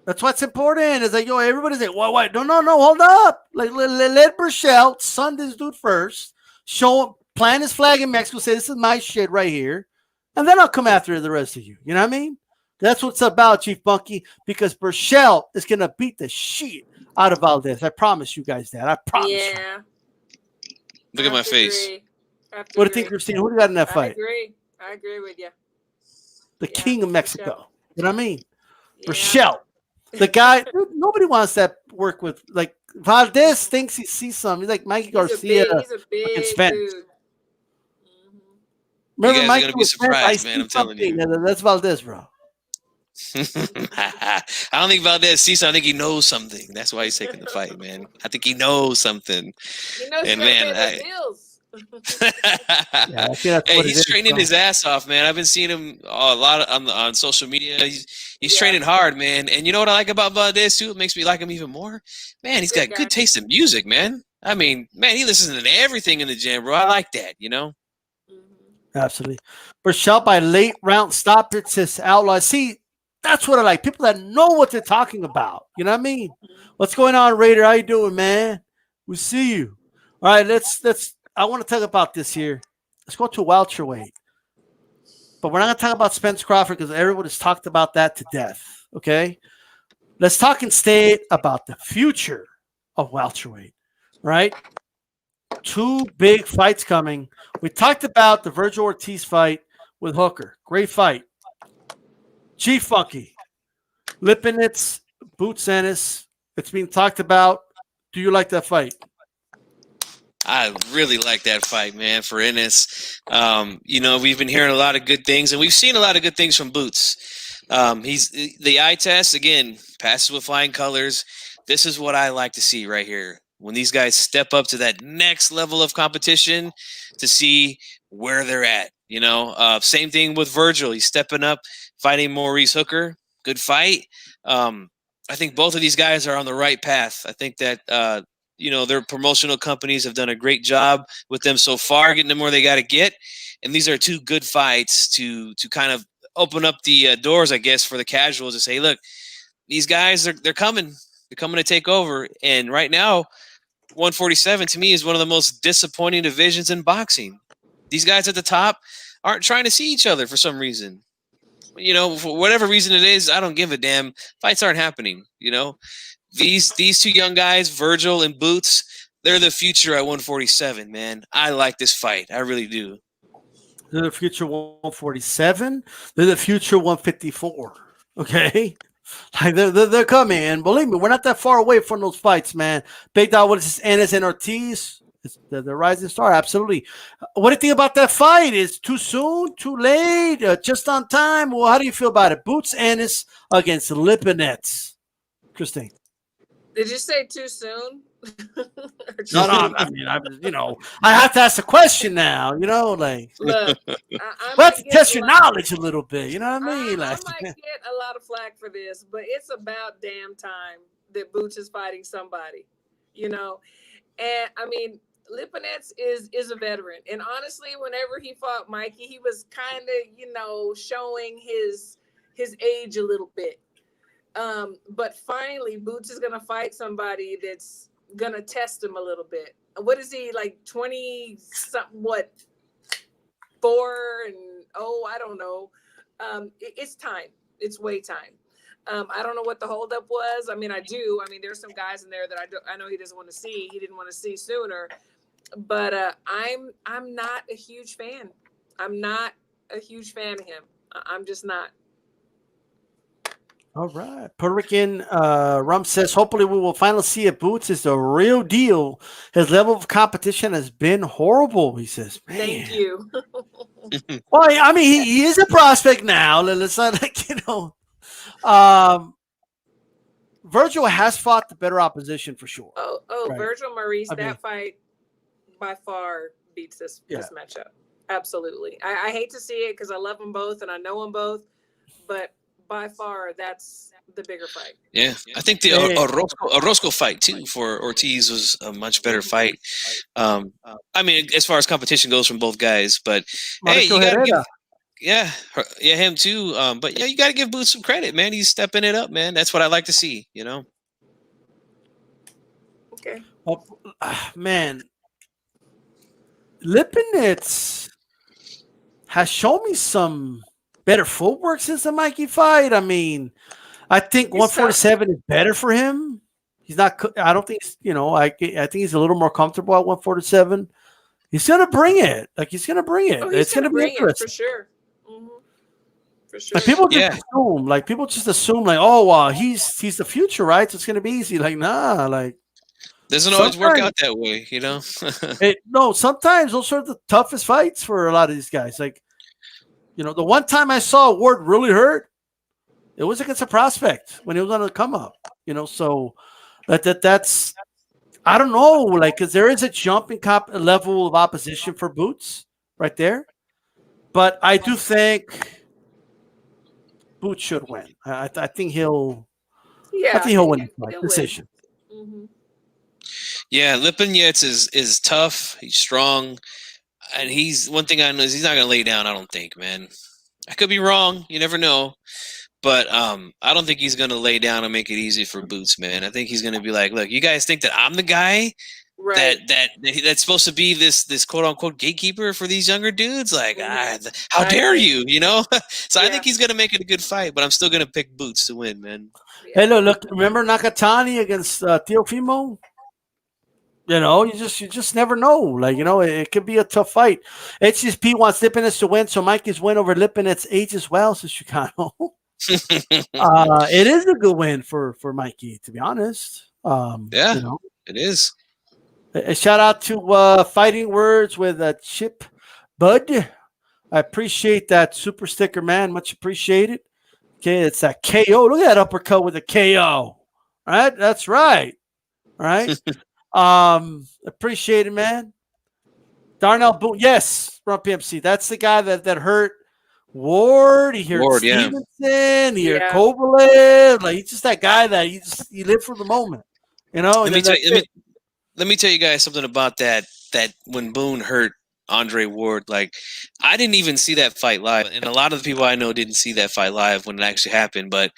Speaker 8: That's what's important. It's like, everybody's like, why? No, hold up. Like, let Berchel son this dude first. Show him, plant his flag in Mexico, say, this is my shit right here. And then I'll come after the rest of you. You know what I mean? That's what's about, Chief Bunky, because Berchel is going to beat the shit out of Valdez. I promise you guys that. I promise you.
Speaker 10: Look at my face.
Speaker 8: What do you think, Christine? Who do you got in that fight?
Speaker 9: I agree with you.
Speaker 8: The king of Mexico. You know what I mean? Berchel. The guy, nobody wants that work with. Like, Valdez thinks he sees something. He's like Mikey Garcia.
Speaker 9: He's a big
Speaker 8: Spence.
Speaker 9: dude.
Speaker 8: Remember,
Speaker 10: you guys
Speaker 8: Mikey
Speaker 10: are going to be surprised, man. I'm telling you.
Speaker 8: That's Valdez, bro.
Speaker 10: I don't think Valdez sees something. I think he knows something. That's why he's taking the fight, man. I think he knows something.
Speaker 9: He knows
Speaker 10: and man,
Speaker 9: hey,
Speaker 10: he's training his ass off, man. I've been seeing him a lot on social media. He's training hard, man. And you know what I like about Valdez too? It makes me like him even more. Man, he's got good taste in music, man. I mean, man, he listens to everything in the gym, bro. I like that,
Speaker 8: Absolutely. Berchel by late round stoppage says Outlaw. See, that's what I like. People that know what they're talking about. You know what I mean? What's going on, Raider? How you doing, man? We see you. All right, let's. I want to talk about this here. Let's go to welterweight. But we're not going to talk about Spence Crawford because everybody's talked about that to death. Okay? Let's talk instead about the future of welterweight. Right? Two big fights coming. We talked about the Virgil Ortiz fight with Hooker. Great fight. G-Funky. Lipinets, Boots Ennis. It's being talked about. Do you like that fight?
Speaker 10: I really like that fight, man, for Ennis. We've been hearing a lot of good things, and we've seen a lot of good things from Boots. He's the eye test again, passes with flying colors. This is what I like to see right here. When these guys step up to that next level of competition to see where they're at. Same thing with Virgil. He's stepping up, fighting Maurice Hooker. Good fight. I think both of these guys are on the right path. I think that their promotional companies have done a great job with them so far, getting them where they got to get. And these are two good fights to kind of open up the doors, I guess, for the casuals to say, look, these guys they're coming. They're coming to take over. And right now, 147 to me is one of the most disappointing divisions in boxing. These guys at the top aren't trying to see each other for some reason. For whatever reason it is, I don't give a damn. Fights aren't happening. These two young guys, Virgil and Boots, they're the future at 147, man. I like this fight. I really do.
Speaker 8: They're the future 147. They're the future 154. Okay? Like they're coming, and believe me, we're not that far away from those fights, man. Big Dog, what is this? Ennis and Ortiz, the rising star, absolutely. What do you think about that fight? Is too soon, too late, just on time? Well, how do you feel about it? Boots Ennis against Lipinets. Christine,
Speaker 9: did you say too soon?
Speaker 8: No. I mean, I have to ask a question now.
Speaker 9: Look,
Speaker 8: I have to test your knowledge a little bit. You know what I mean?
Speaker 9: I might get a lot of flack for this, but it's about damn time that Boots is fighting somebody. And I mean, Lipinets is a veteran, and honestly, whenever he fought Mikey, he was kind of showing his age a little bit. But finally, Boots is gonna fight somebody that's gonna test him a little bit. What is he, like 20 something? What, 4 and I don't know. It's time. It's way time. I don't know what the holdup was. I mean, I do. I mean, there's some guys in there that I know he doesn't want to see. He didn't want to see sooner. But I'm not a huge fan. I'm not a huge fan of him. I'm just not.
Speaker 8: All right. Puerto Rican Rum says, hopefully we will finally see if Boots is the real deal. His level of competition has been horrible, he says. Man.
Speaker 9: Thank you.
Speaker 8: Well, I mean, he is a prospect now. Let's not, Virgil has fought the better opposition for sure.
Speaker 9: Right. Virgil Maurice,
Speaker 8: that
Speaker 9: fight by far beats this matchup. Absolutely. I hate to see it because I love them both and I know them both, but by far, that's the bigger fight.
Speaker 10: Yeah, I think the Orozco fight too for Ortiz was a much better fight. I mean, as far as competition goes from both guys, but hey, you gotta give, him too. But you gotta give Boots some credit, man. He's stepping it up, man. That's what I like to see.
Speaker 9: Okay.
Speaker 8: Oh, man, Lipinets has shown me some better footwork since the Mikey fight. I mean, I think 147 is better for him. He's not. I don't think. I think he's a little more comfortable at 147. He's gonna bring it. He's gonna bring it. It's gonna be interesting
Speaker 9: for sure. Mm-hmm. For sure.
Speaker 8: Like people just assume. Like people just assume. Like, he's the future, right? So it's gonna be easy. Like, nah. Like,
Speaker 10: doesn't always work out that way,
Speaker 8: No, sometimes those are the toughest fights for a lot of these guys. Like, the one time I saw Ward really hurt, it was against a prospect when he was on the come up. So that's I don't know, because there is a jump in level of opposition for Boots right there, but I do think Boots should win. I think he'll. Yeah, I think he'll win the fight decision.
Speaker 9: Mm-hmm.
Speaker 10: Yeah, Lipinets is tough. He's strong. And one thing I know is he's not going to lay down, I don't think, man. I could be wrong. You never know. But I don't think he's going to lay down and make it easy for Boots, man. I think he's going to be like, look, you guys think that I'm the guy that's supposed to be this quote-unquote gatekeeper for these younger dudes? Like, how dare you, So I think he's going to make it a good fight, but I'm still going to pick Boots to win, man.
Speaker 8: Hey, look, remember Nakatani against Teofimo? You just never know. It could be a tough fight. HCP wants Lipinets to win, so Mikey's win over Lipinets ages well, says Chicano. It is a good win for Mikey, to be honest.
Speaker 10: It is.
Speaker 8: A shout out to Fighting Words with Chip Bud. I appreciate that super sticker, man. Much appreciated. Okay, it's that KO. Look at that uppercut with a KO. All right, that's right. All right. Appreciate it, man. Darnell Boone, yes, from PMC. That's the guy that hurt Ward. He hurt
Speaker 10: Ward, yeah.
Speaker 8: Stevenson. He hurt
Speaker 9: Yeah.
Speaker 8: Kovalev. Like, he's just that guy that you live for the moment. You know.
Speaker 10: Let me tell you guys something about that when Boone hurt Andre Ward, like, I didn't even see that fight live, and a lot of the people I know didn't see that fight live when it actually happened. But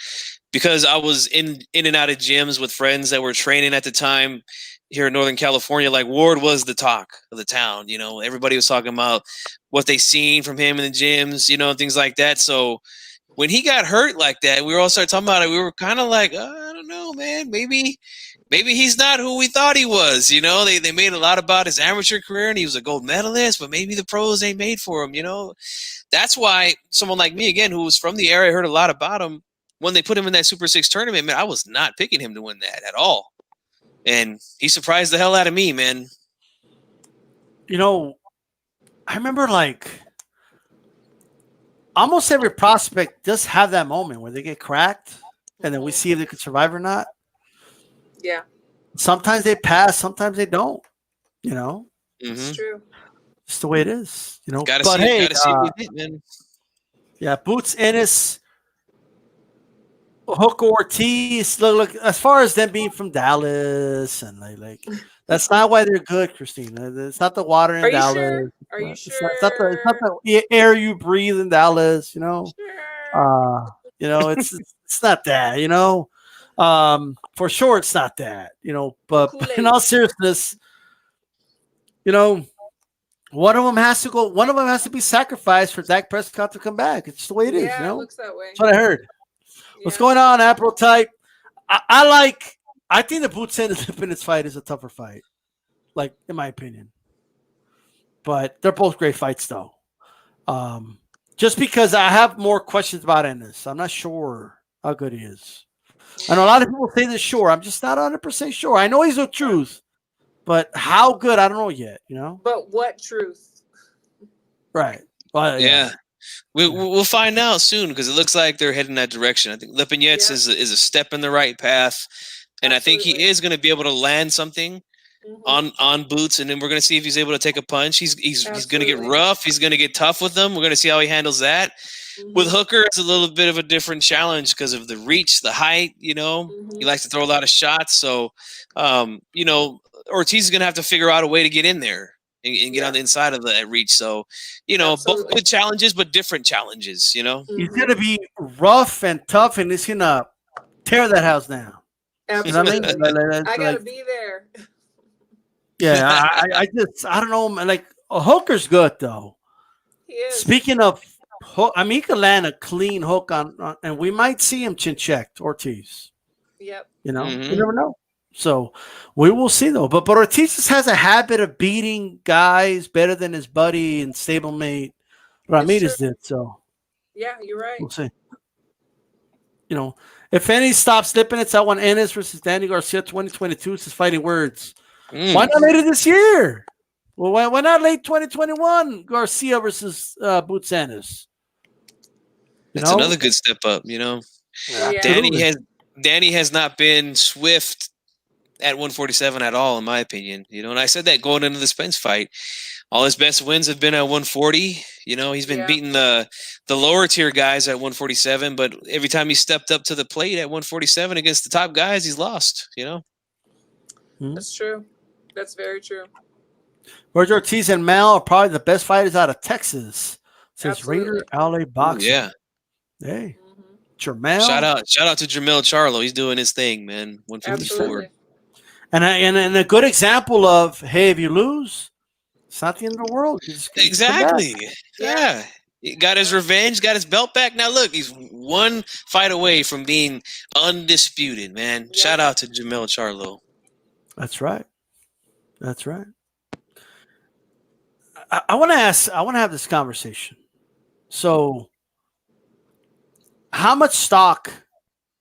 Speaker 10: because I was in and out of gyms with friends that were training at the time here in Northern California, like, Ward was the talk of the town. You know, everybody was talking about what they seen from him in the gyms, you know, things like that. So when he got hurt like that, we all started talking about it. We were kind of like, I don't know, man, maybe he's not who we thought he was. You know, they made a lot about his amateur career and he was a gold medalist, but maybe the pros ain't made for him, you know. That's why someone like me, again, who was from the area, heard a lot about him. When they put him in that Super 6 tournament, man, I was not picking him to win that at all. And he surprised the hell out of me, man.
Speaker 8: You know, I remember, like, almost every prospect does have that moment where they get cracked and then we see if they can survive or not.
Speaker 9: Yeah.
Speaker 8: Sometimes they pass, sometimes they don't. You know,
Speaker 9: It's true.
Speaker 8: it's the way it is. You know,
Speaker 10: Gotta
Speaker 8: but
Speaker 10: see,
Speaker 8: hey,
Speaker 10: gotta see what he did, man.
Speaker 8: yeah, Boots Ennis, Hooker Ortiz. Look, as far as them being from Dallas and like that's not why they're good, Christine. It's not the water in
Speaker 9: Are you
Speaker 8: Dallas.
Speaker 9: sure? Are you
Speaker 8: It's
Speaker 9: sure?
Speaker 8: not the air you breathe in Dallas. You know, you know, it's not that. You know, for sure it's not that. You know, but in all seriousness, you know, one of them has to go. One of them has to be sacrificed for Dak Prescott to come back. It's the way it is.
Speaker 9: Yeah,
Speaker 8: You know,
Speaker 9: it looks that way.
Speaker 8: that's what I heard. What's going on, April Type? I think the Boots and the Lipinets fight is a tougher fight, like, in my opinion. But they're both great fights, though. Just because I have more questions about Ennis. I'm not sure how good he is. I know a lot of people say this, sure. I'm just not 100% sure. I know he's the truth, but how good, I don't know yet, you know?
Speaker 9: But what truth?
Speaker 8: Right. Well,
Speaker 10: Yeah. We'll find out soon because it looks like they're heading that direction. I think Lipinets is a step in the right path, and I think he is going to be able to land something on Boots, and then we're going to see if he's able to take a punch. He's going to get rough. He's going to get tough with them. We're going to see how he handles that. With Hooker, it's a little bit of a different challenge because of the reach, the height. You know, he likes to throw a lot of shots. So, you know, Ortiz is going to have to figure out a way to get in there and get on the inside of the reach. So, you know, both good challenges, but different challenges, you know?
Speaker 8: He's going to be rough and tough, and he's going to tear that house down.
Speaker 9: Absolutely.
Speaker 8: You know what I mean?
Speaker 9: I got to be there.
Speaker 8: Yeah, I don't know. Like, Hooker's good, though.
Speaker 9: He is.
Speaker 8: Speaking of hook, I mean, he could land a clean hook on and we might see him chin checked, Ortiz.
Speaker 9: Yep.
Speaker 8: You know, you never know. So we will see, though. But Ortiz just has a habit of beating guys better than his buddy and stablemate Ramirez did. So
Speaker 9: yeah, you're right.
Speaker 8: we'll see. You know, if any stops slipping, it's that one Ennis versus Danny Garcia 2022. It's just fighting words. Why not later this year? Well, why not late 2021? Garcia versus Boots Ennis.
Speaker 10: That's another good step up, you know.
Speaker 9: Yeah.
Speaker 10: Danny has not been swift at 147 at all, in my opinion. You know, and I said that going into the Spence fight. All his best wins have been at 140. You know, he's been beating the lower tier guys at 147, but every time he stepped up to the plate at 147 against the top guys, he's lost, you know.
Speaker 9: That's true. That's very true.
Speaker 8: Roger Ortiz and Mal are probably the best fighters out of Texas. Says Raider LA Boxing.
Speaker 10: Yeah.
Speaker 8: Hey. Jermel.
Speaker 10: Shout out to Jermel Charlo. He's doing his thing, man. 154.
Speaker 8: And a good example of, hey, if you lose, it's not the end of the world.
Speaker 10: Exactly. Yeah. He got his revenge, got his belt back. Now look, he's one fight away from being undisputed, man. Yeah. Shout out to Jermel Charlo.
Speaker 8: That's right. That's right. I want to have this conversation. So, how much stock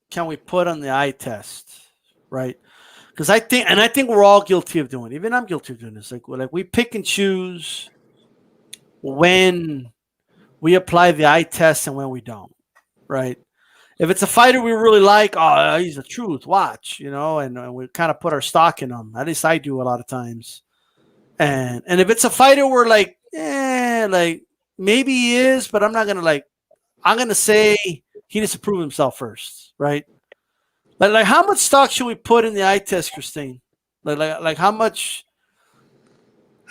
Speaker 8: can we put on the eye test, right? Because I think we're all guilty of doing it. Even I'm guilty of doing this. Like we pick and choose when we apply the eye test and when we don't, right? if it's a fighter we really like, oh, he's the truth. Watch, and we kind of put our stock in him. At least I do a lot of times. And if it's a fighter we're like, like maybe he is, but I'm not gonna I'm gonna say he needs to prove himself first, right? Like how much stock should we put in the eye test, Christine? Like how much?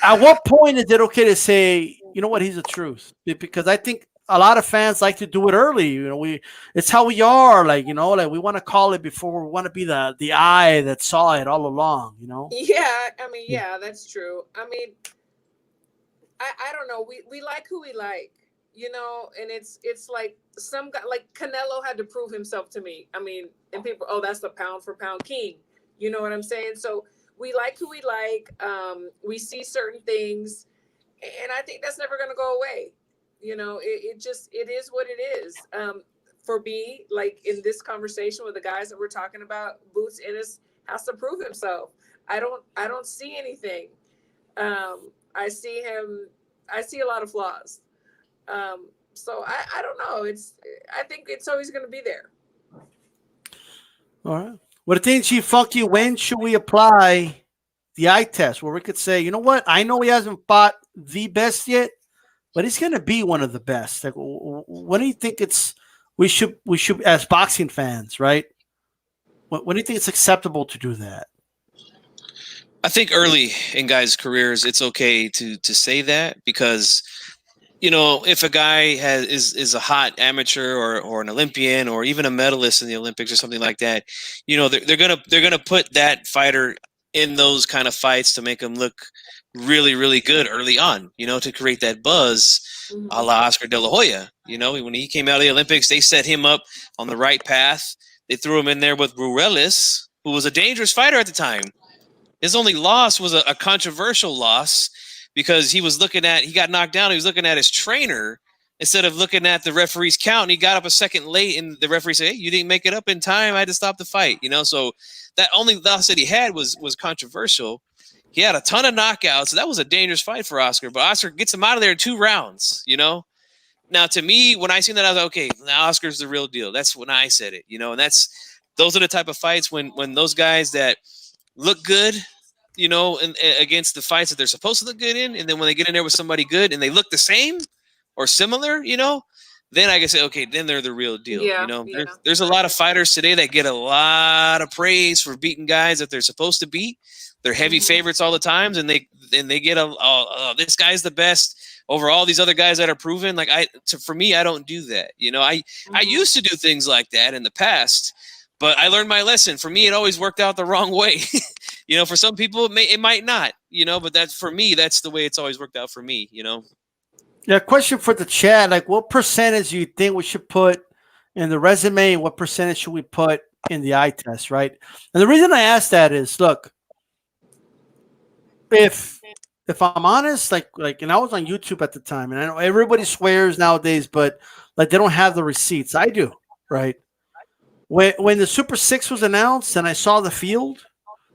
Speaker 8: At what point is it okay to say, you know what, he's the truth? Because I think a lot of fans like to do it early. It's how we are. Like we want to call it before we want to be the eye that saw it all along.
Speaker 9: Yeah, I mean, yeah, that's true. I mean, I don't know. We like who we like, and it's like some guy like Canelo had to prove himself to me. I mean, and people, oh, that's the pound for pound king. You know what I'm saying? So we like who we like. We see certain things, and I think that's never going to go away. It is what it is. For me, like in this conversation with the guys that we're talking about, Boots Ennis has to prove himself. I don't see anything. I see a lot of flaws. So I don't know. I think it's always going to be there.
Speaker 8: All right. What do you think, Chief Funky? When should we apply the eye test where we could say, you know what? I know he hasn't fought the best yet, but he's going to be one of the best. Like, when do you think we should as boxing fans, right? When do you think it's acceptable to do that?
Speaker 10: I think early in guys' careers, it's okay to say that because, if a guy is a hot amateur or an Olympian or even a medalist in the Olympics or something like that, they're gonna put that fighter in those kind of fights to make him look really, really good early on, to create that buzz, a la Oscar De La Hoya. When he came out of the Olympics, they set him up on the right path. They threw him in there with Ruelas, who was a dangerous fighter at the time. His only loss was a controversial loss because he got knocked down. He was looking at his trainer instead of looking at the referee's count. And he got up a second late, and the referee said, "Hey, you didn't make it up in time. I had to stop the fight." So that only loss that he had was controversial. He had a ton of knockouts. So that was a dangerous fight for Oscar, but Oscar gets him out of there in 2 rounds. Now, to me, when I seen that, I was like, okay, now Oscar's the real deal. That's when I said it, and those are the type of fights when those guys that look good, against the fights that they're supposed to look good in, and then when they get in there with somebody good and they look the same or similar, then I can say, okay, then they're the real deal. There's a lot of fighters today that get a lot of praise for beating guys that they're supposed to beat. They're heavy favorites all the times, and they get this guy's the best over all these other guys that are proven. Like for me, I don't do that. I used to do things like that in the past, but I learned my lesson. For me, it always worked out the wrong way. For some people, it might not. But that's for me. That's the way it's always worked out for me.
Speaker 8: Yeah. Question for the chat: like, what percentage do you think we should put in the resume? What percentage should we put in the eye test? Right. And the reason I ask that is, look. If I'm honest, and I was on YouTube at the time, and I know everybody swears nowadays, but they don't have the receipts. I do, right? When the Super 6 was announced and I saw the field,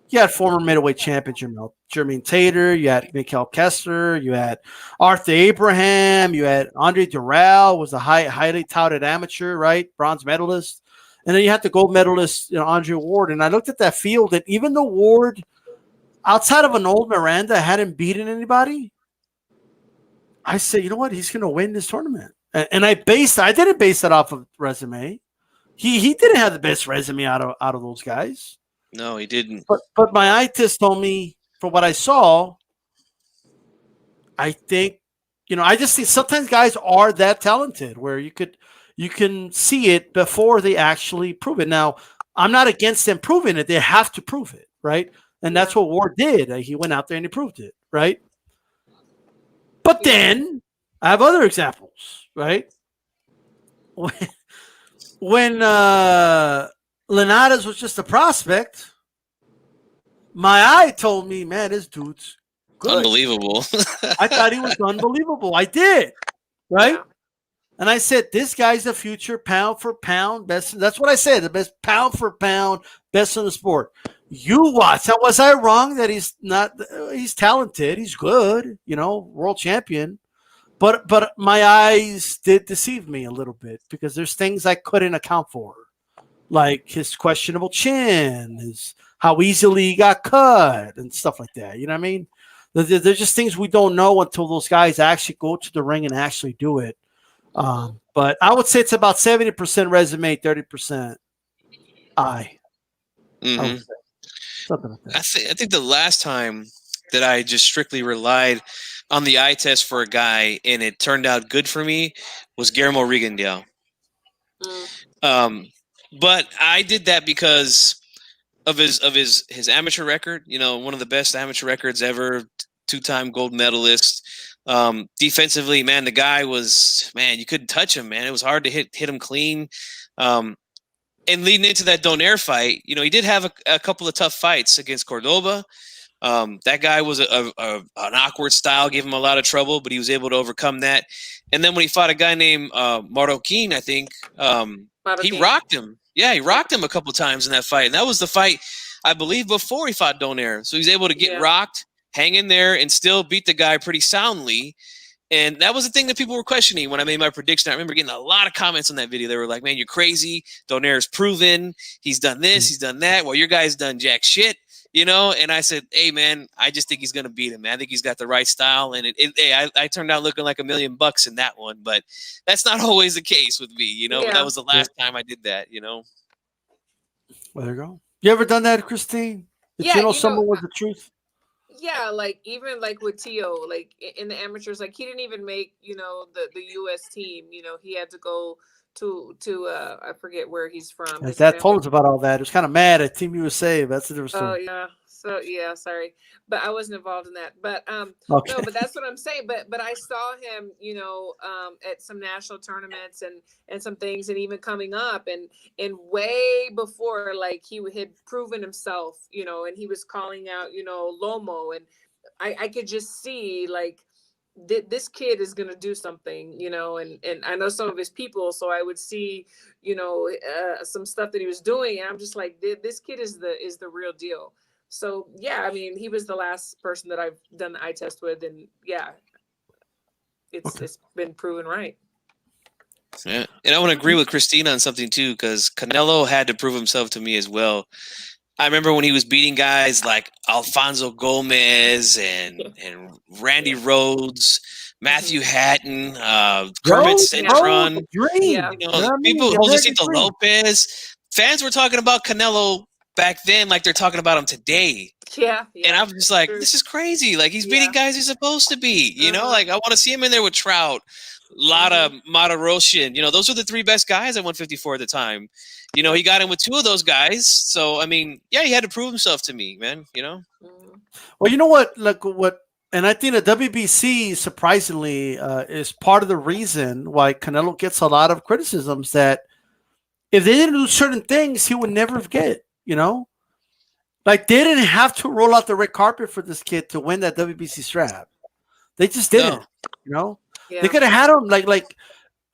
Speaker 8: you had former middleweight champion Jermaine Tater, you had Mikhail Kessler, you had Arthur Abraham, you had Andre Durrell, was a highly touted amateur, right? Bronze medalist. And then you had the gold medalist, Andre Ward. And I looked at that field, and even though Ward, outside of an old Miranda, hadn't beaten anybody, I said, you know what? He's going to win this tournament. And I didn't base that off of resume. He didn't have the best resume out of those guys.
Speaker 10: No, he didn't.
Speaker 8: But my eye test told me, from what I saw, I think, I just think sometimes guys are that talented where you can see it before they actually prove it. Now, I'm not against them proving it. They have to prove it, right? And that's what Ward did. He went out there and he proved it, right? But then I have other examples, right? When Linares was just a prospect, my eye told me, man, this dude's good.
Speaker 10: Unbelievable.
Speaker 8: I thought he was unbelievable. I did, right? And I said, this guy's the future pound for pound best. That's what I said, the best pound for pound best in the sport. You watch. Now, was I wrong that he's not? He's talented. He's good. World champion. But my eyes did deceive me a little bit because there's things I couldn't account for. like his questionable chin, his how easily he got cut, and stuff like that. You know what I mean? There's just things we don't know until those guys actually go to the ring and actually do it. But I would say it's about 70% resume, 30% eye.
Speaker 10: Mhm.
Speaker 8: Something like that.
Speaker 10: I think the last time that I just strictly relied on the eye test for a guy and it turned out good for me was Guillermo Rigondeaux. But I did that because of his amateur record. You know, one of the best amateur records ever, 2-time gold medalist. Defensively, man, the guy was, man, you couldn't touch him, man. It was hard to hit him clean. And leading into that Donaire fight, you know, he did have a couple of tough fights against Cordoba. That guy was an awkward style, gave him a lot of trouble, but he was able to overcome that. And then when he fought a guy named Marroquin, I think, he rocked him. Yeah, he rocked him a couple of times in that fight. And that was the fight, I believe, before he fought Donaire. So he was able to get rocked, hang in there, and still beat the guy pretty soundly. And that was the thing that people were questioning when I made my prediction. I remember getting a lot of comments on that video. They were like, man, you're crazy. Donaire's proven. He's done this. He's done that. Well, your guy's done jack shit. You know, and I said, hey, man, I just think he's going to beat him, man. I think he's got the right style. And I turned out looking like $1 million in that one. But that's not always the case with me, you know. But that was the last time I did that, you know.
Speaker 8: Well, there you go. You ever done that, Christine? Did you know someone was the truth?
Speaker 9: Yeah, like even like with Tio, like in the amateurs, like he didn't even make, you know, the US team. You know, he had to go to I forget where he's from.
Speaker 8: His dad told us about all that. He was kind of mad at Team USA. But that's a different story.
Speaker 9: Oh yeah. So yeah, sorry, but I wasn't involved in that. But
Speaker 8: okay.
Speaker 9: No, but that's what I'm saying. But I saw him, you know, at some national tournaments and some things, and even coming up and way before, like he had proven himself, you know, and he was calling out, you know, Lomo, and I could just see like this kid is gonna do something, you know, and I know some of his people, so I would see, you know, some stuff that he was doing, and I'm just like, this kid is the real deal. So yeah, I mean, he was the last person that I've done the eye test with, and yeah, it's been proven right.
Speaker 10: Yeah, and I want to agree with Christina on something too, because Canelo had to prove himself to me as well. I remember when he was beating guys like Alfonso Gomez and Randy Rhodes, Matthew Hatton, Kermit Cintron,
Speaker 9: Yeah.
Speaker 10: you know, people, Josecito Lopez. Fans were talking about Canelo back then like they're talking about him today.
Speaker 9: Yeah.
Speaker 10: And I'm just like, this is crazy. Like, he's beating guys he's supposed to be. You know, like, I want to see him in there with Trout, Lara, Mataroshin. You know, those are the three best guys at 154 at the time. You know, he got in with two of those guys. So, I mean, yeah, he had to prove himself to me, man, you know?
Speaker 8: Well, you know what? Like, and I think the WBC, surprisingly, is part of the reason why Canelo gets a lot of criticisms, that if they didn't do certain things, he would never get, you know? Like, they didn't have to roll out the red carpet for this kid to win that WBC strap. They just didn't, you know?
Speaker 9: Yeah.
Speaker 8: They could have had him, like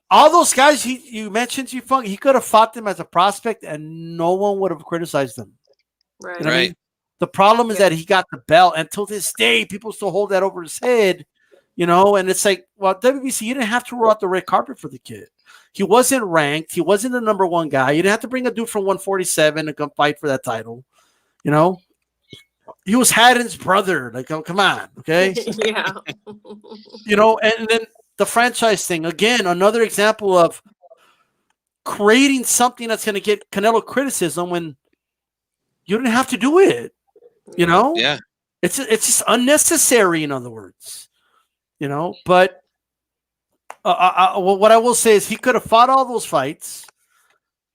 Speaker 8: all those guys you mentioned, he could have fought them as a prospect and no one would have criticized them.
Speaker 9: Right.
Speaker 8: You know what I mean? The problem is that he got the belt, and till this day, people still hold that over his head, you know? And it's like, well, WBC, you didn't have to roll out the red carpet for the kid. He wasn't ranked. He wasn't the number one guy. You didn't have to bring a dude from 147 to come fight for that title. You know, he was Haddon's brother. Like, oh, come on, okay?
Speaker 9: Yeah.
Speaker 8: You know, and then the franchise thing, again, another example of creating something that's going to get Canelo criticism when you didn't have to do it. You know,
Speaker 10: Yeah,
Speaker 8: it's just unnecessary. In other words, you know. But what I will say is he could have fought all those fights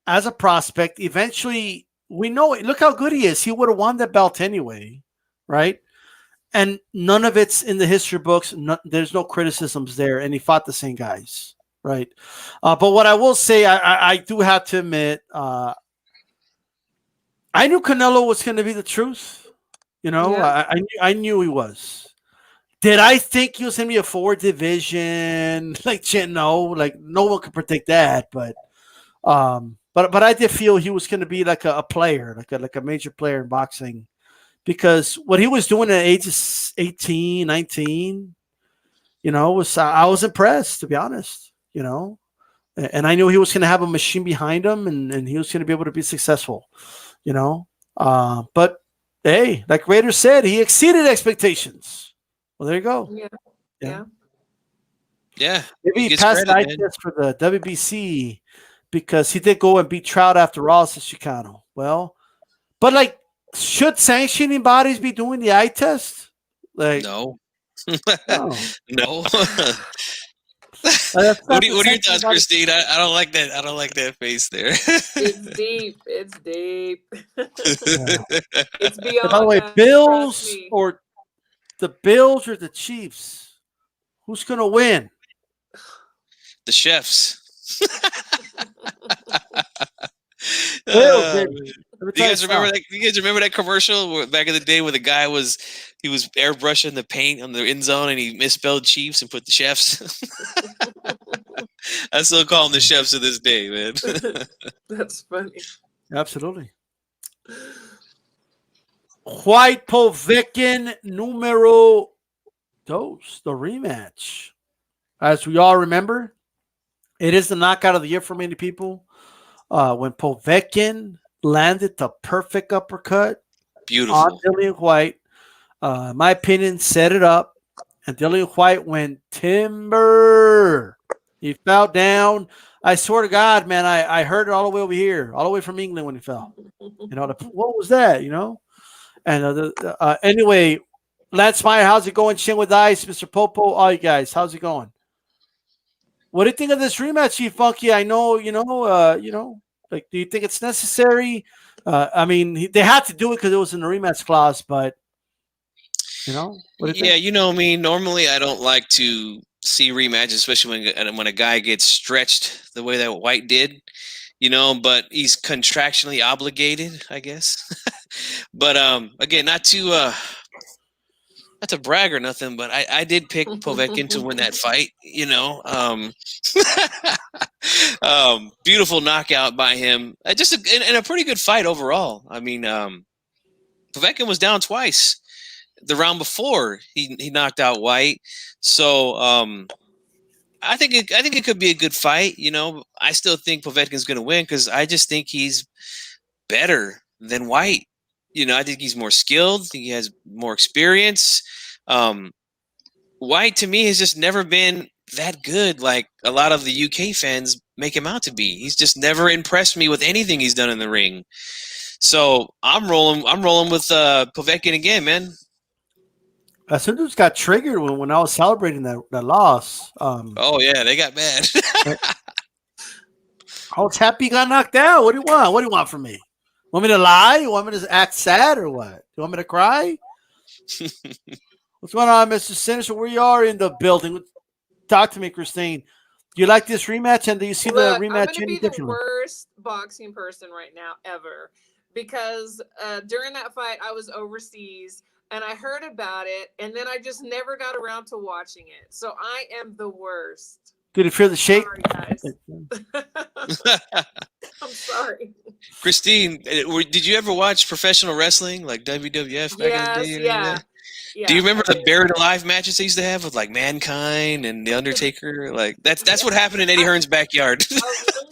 Speaker 8: as a prospect. Eventually, we know it. Look how good he is. He would have won that belt anyway, right? And none of it's in the history books. There's no criticisms there. And he fought the same guys, right? But what I will say, I do have to admit, I knew Canelo was going to be the truth. You know, I knew he was. Did I think he was going to be a 4 division? Like, no, like no one could predict that. But I did feel he was going to be like a player, like a major player in boxing, because what he was doing at ages 18, 19, you know, I was impressed, to be honest. You know, And I knew he was going to have a machine behind him, and he was going to be able to be successful, you know. But hey, like Raider said, he exceeded expectations. Well, there you go.
Speaker 10: Yeah.
Speaker 8: Maybe he passed the eye test for the WBC because he did go and beat Trout after all, says Chicano. Well, but like, should sanctioning bodies be doing the eye test? Like,
Speaker 10: no.
Speaker 8: no.
Speaker 10: No. What are your thoughts, Christine? I don't like that. I don't like that face there.
Speaker 9: It's deep. It's deep. It's beyond.
Speaker 8: By the way, Bills or the Chiefs? Who's gonna win?
Speaker 10: The chefs. Do you guys remember that? You guys remember that commercial where, back in the day, where the guy was airbrushing the paint on the end zone and he misspelled Chiefs and put the chefs? I still call them the chefs to this day, man.
Speaker 9: That's funny.
Speaker 8: Absolutely. White Povetkin numero dos, the rematch. As we all remember, it is the knockout of the year for many people. When Povetkin landed the perfect uppercut on Dillian White, in my opinion, set it up, and Dillian White went timber. He fell down. I swear to God, man, I heard it all the way over here, all the way from England when he fell. You know, what was that? You know, and anyway, Lance Meyer, how's it going? Shin with Ice, Mr. Popo, all you guys, how's it going? What do you think of this rematch, Chief Funky? I know, like, do you think it's necessary? I mean, they had to do it because it was in the rematch clause, but, what do you think?
Speaker 10: You know me. Normally, I don't like to see rematches, especially when a guy gets stretched the way that White did, but he's contractually obligated, I guess. But, again, not to brag or nothing, but I did pick Povetkin to win that fight, beautiful knockout by him. Just a pretty good fight overall. I mean, Povetkin was down twice the round before he knocked out White. So I think it could be a good fight. I still think Povetkin's going to win because I just think he's better than White. I think he's more skilled. I think he has more experience. White, to me, has just never been that good like a lot of the UK fans make him out to be. He's just never impressed me with anything he's done in the ring. So I'm rolling with Povetkin again, man.
Speaker 8: I sometimes got triggered when I was celebrating that loss.
Speaker 10: Oh, yeah, they got mad.
Speaker 8: I was happy he got knocked out. What do you want? What do you want from me? Want me to lie? You want me to act sad or what? You want me to cry? What's going on, Mr. Sinister? We are in the building. Talk to me, Christine. Do you like this rematch, and do you see the rematch any differently? I'm going to be the
Speaker 9: worst boxing person right now ever because during that fight, I was overseas, and I heard about it, and then I just never got around to watching it. So I am the worst.
Speaker 8: Did you feel the shake?
Speaker 9: Sorry, guys. I'm sorry.
Speaker 10: Christine, did you ever watch professional wrestling like WWF back in the day?
Speaker 9: Yeah.
Speaker 10: Do you remember the buried alive matches they used to have with like Mankind and the Undertaker? Like that's what happened in Eddie Hearn's backyard.
Speaker 9: Oh,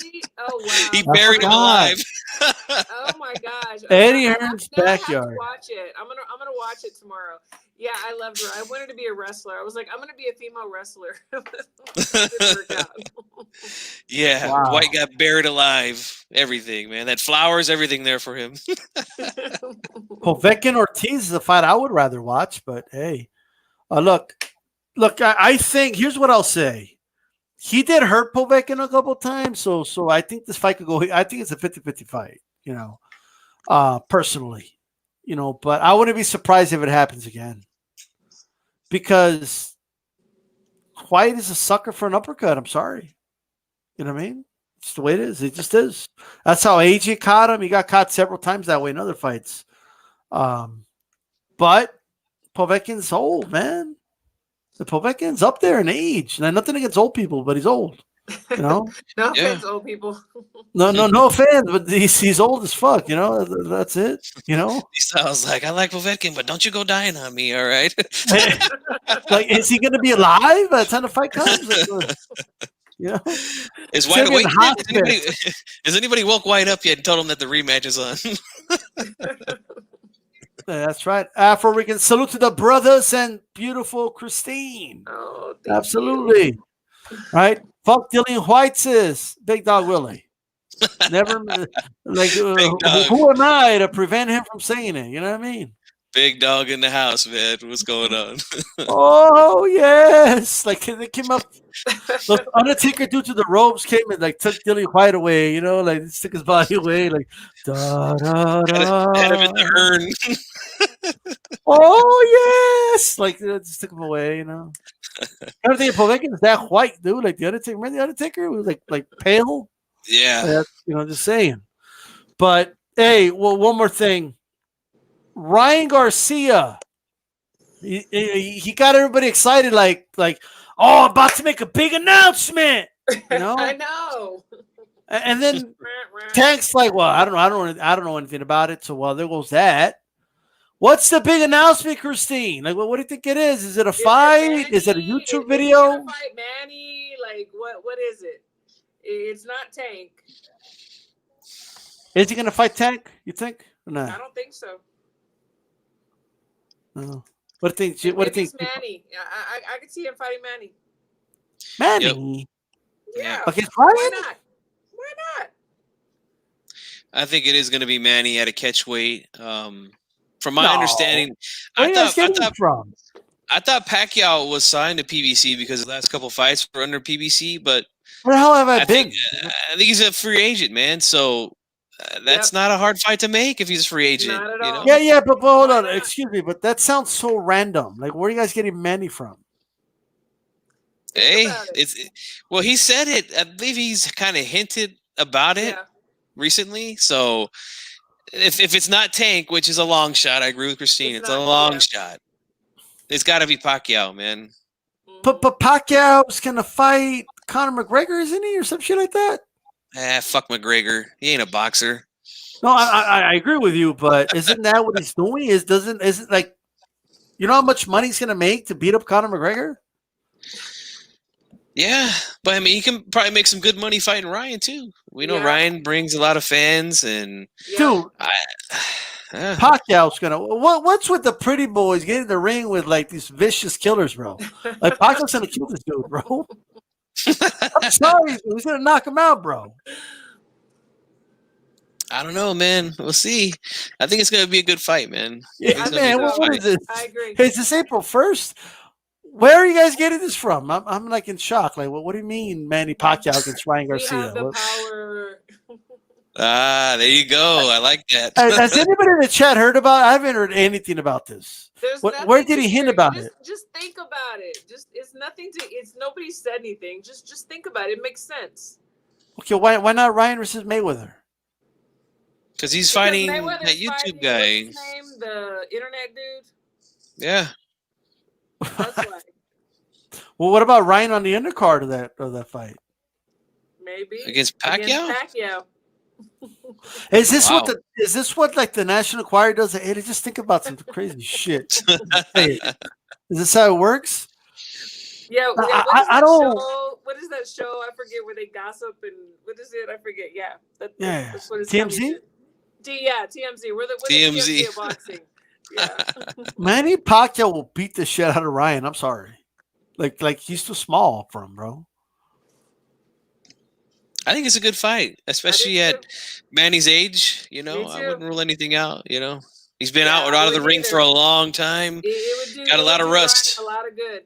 Speaker 9: really? Oh, wow.
Speaker 10: He buried him alive.
Speaker 9: Oh my gosh.
Speaker 8: Eddie Hearn's backyard.
Speaker 9: I have to watch it. I'm gonna watch it tomorrow. Yeah, I loved her. I wanted to be a wrestler. I was like, I'm gonna be a female wrestler.
Speaker 10: Yeah, wow. White got buried alive. Everything, man. That flowers, everything there for him.
Speaker 8: Povetkin Ortiz is a fight I would rather watch, but hey, look. I think here's what I'll say. He did hurt Povetkin a couple times, so I think this fight could go. I think it's a 50-50 fight. Personally. But I wouldn't be surprised if it happens again because White is a sucker for an uppercut. I'm sorry. You know what I mean? It's the way it is. It just is. That's how AJ caught him. He got caught several times that way in other fights. But Povetkin's old, man. The Povetkin's up there in age. And nothing against old people, but he's old.
Speaker 9: No offense, old people.
Speaker 8: No offense, but he's old as fuck. That's it.
Speaker 10: He sounds like I like Povetkin, but don't you go dying on me, all right?
Speaker 8: Like, is he gonna be alive by the time the fight comes? You know,
Speaker 10: Is White
Speaker 8: Sitting in
Speaker 10: awake yet?
Speaker 8: hospice.
Speaker 10: Has anybody woke White up yet and told him that the rematch is on?
Speaker 8: That's right. Afro Rican salute to the brothers and beautiful Christine.
Speaker 9: Oh, thank
Speaker 8: Absolutely. Right. Fuck Dillian White says Big Dog Willie. Never like who am I to prevent him from saying it? You know what I mean?
Speaker 10: Big dog in the house, man. What's going on?
Speaker 8: Oh yes, like they came up. The Undertaker, due to the ropes, came and like took Dillian White away. You know, like took his body away. Like da da da.
Speaker 10: Had him in the urn.
Speaker 8: Oh yes, like just took him away. You know, everything Povetkin is that white, dude. Like the Undertaker. Remember the Undertaker? It was like pale.
Speaker 10: Yeah.
Speaker 8: You know, just saying. But hey, well, one more thing. Ryan Garcia, he got everybody excited, like, oh, about to make a big announcement. You know,
Speaker 9: I know.
Speaker 8: And then Tank's like, well, I don't know anything about it. So, well, there goes that. What's the big announcement, Christine? Like, what do you think it is? Is it a fight? Is it a YouTube video?
Speaker 9: Fight Manny? Like, what is it? It's not Tank.
Speaker 8: Is he gonna fight Tank? You think? Or not?
Speaker 9: I don't think so.
Speaker 8: No. What do you think? What do you think?
Speaker 9: Manny. I could see him fighting Manny.
Speaker 8: Manny.
Speaker 9: Yep. Yeah.
Speaker 8: Okay,
Speaker 9: why not? Why not?
Speaker 10: I think it is going to be Manny at a catch weight. From my understanding,
Speaker 8: Where are you guys getting from?
Speaker 10: I thought Pacquiao was signed to PBC because the last couple fights were under PBC, but
Speaker 8: where the hell have I been?
Speaker 10: I think he's a free agent, man. So that's not a hard fight to make if he's a free agent.
Speaker 9: Not at all.
Speaker 8: Yeah, but hold on. Excuse me, but that sounds so random. Like, where are you guys getting Manny from?
Speaker 10: Hey, well, he said it. I believe he's kind of hinted about it recently. So if it's not Tank, which is a long shot, I agree with Christine. It's a long shot. It's got to be Pacquiao, man.
Speaker 8: But Pacquiao's gonna fight Conor McGregor, isn't he, or some shit like that?
Speaker 10: Fuck McGregor. He ain't a boxer.
Speaker 8: No, I agree with you, but isn't that what he's doing? Isn't like, you know how much money he's gonna make to beat up Conor McGregor?
Speaker 10: Yeah, but I mean, he can probably make some good money fighting Ryan too. We know Ryan brings a lot of fans, and
Speaker 8: dude, Pacquiao's gonna. What's with the pretty boys getting in the ring with like these vicious killers, bro? Like Pacquiao's gonna kill this dude, bro. I'm sorry, he's gonna knock him out, bro.
Speaker 10: I don't know, man. We'll see. I think it's gonna be a good fight, man.
Speaker 8: Yeah, man. What is this?
Speaker 9: I agree.
Speaker 8: Hey, is this April 1st? Where are you guys getting this from? I'm like in shock. Like, what do you mean, Manny Pacquiao against Ryan Garcia?
Speaker 9: We have the power.
Speaker 10: There you go. I like that.
Speaker 8: Has anybody in the chat heard about it? I haven't heard anything about this. Where did he hint about it?
Speaker 9: Just think about it. It's nothing to. It's nobody said anything. Just think about it. It makes sense.
Speaker 8: Okay, why not Ryan versus Mayweather?
Speaker 10: Because he's fighting that
Speaker 9: Mayweather's
Speaker 10: YouTube
Speaker 9: fighting,
Speaker 10: guy.
Speaker 9: What's his name? The internet dude.
Speaker 10: Yeah.
Speaker 9: That's why.
Speaker 8: Well, what about Ryan on the undercard of that fight?
Speaker 9: Maybe
Speaker 10: against Pacquiao.
Speaker 8: Is this what like the National Enquirer does? Hey, just think about some crazy shit. Hey, is this how it works?
Speaker 9: Yeah,
Speaker 8: I don't.
Speaker 9: What is that show? I forget where they gossip and what is it? I forget. Yeah, that's what it's
Speaker 8: TMZ.
Speaker 9: TMZ. We're the
Speaker 10: TMZ
Speaker 9: of boxing. Yeah.
Speaker 8: Manny Pacquiao will beat the shit out of Ryan. I'm sorry. Like he's too small for him, bro.
Speaker 10: I think it's a good fight, especially at Manny's age. You know, I wouldn't rule anything out. You know, he's been out of the ring for a long time. Got a lot of rust.
Speaker 9: A lot of good.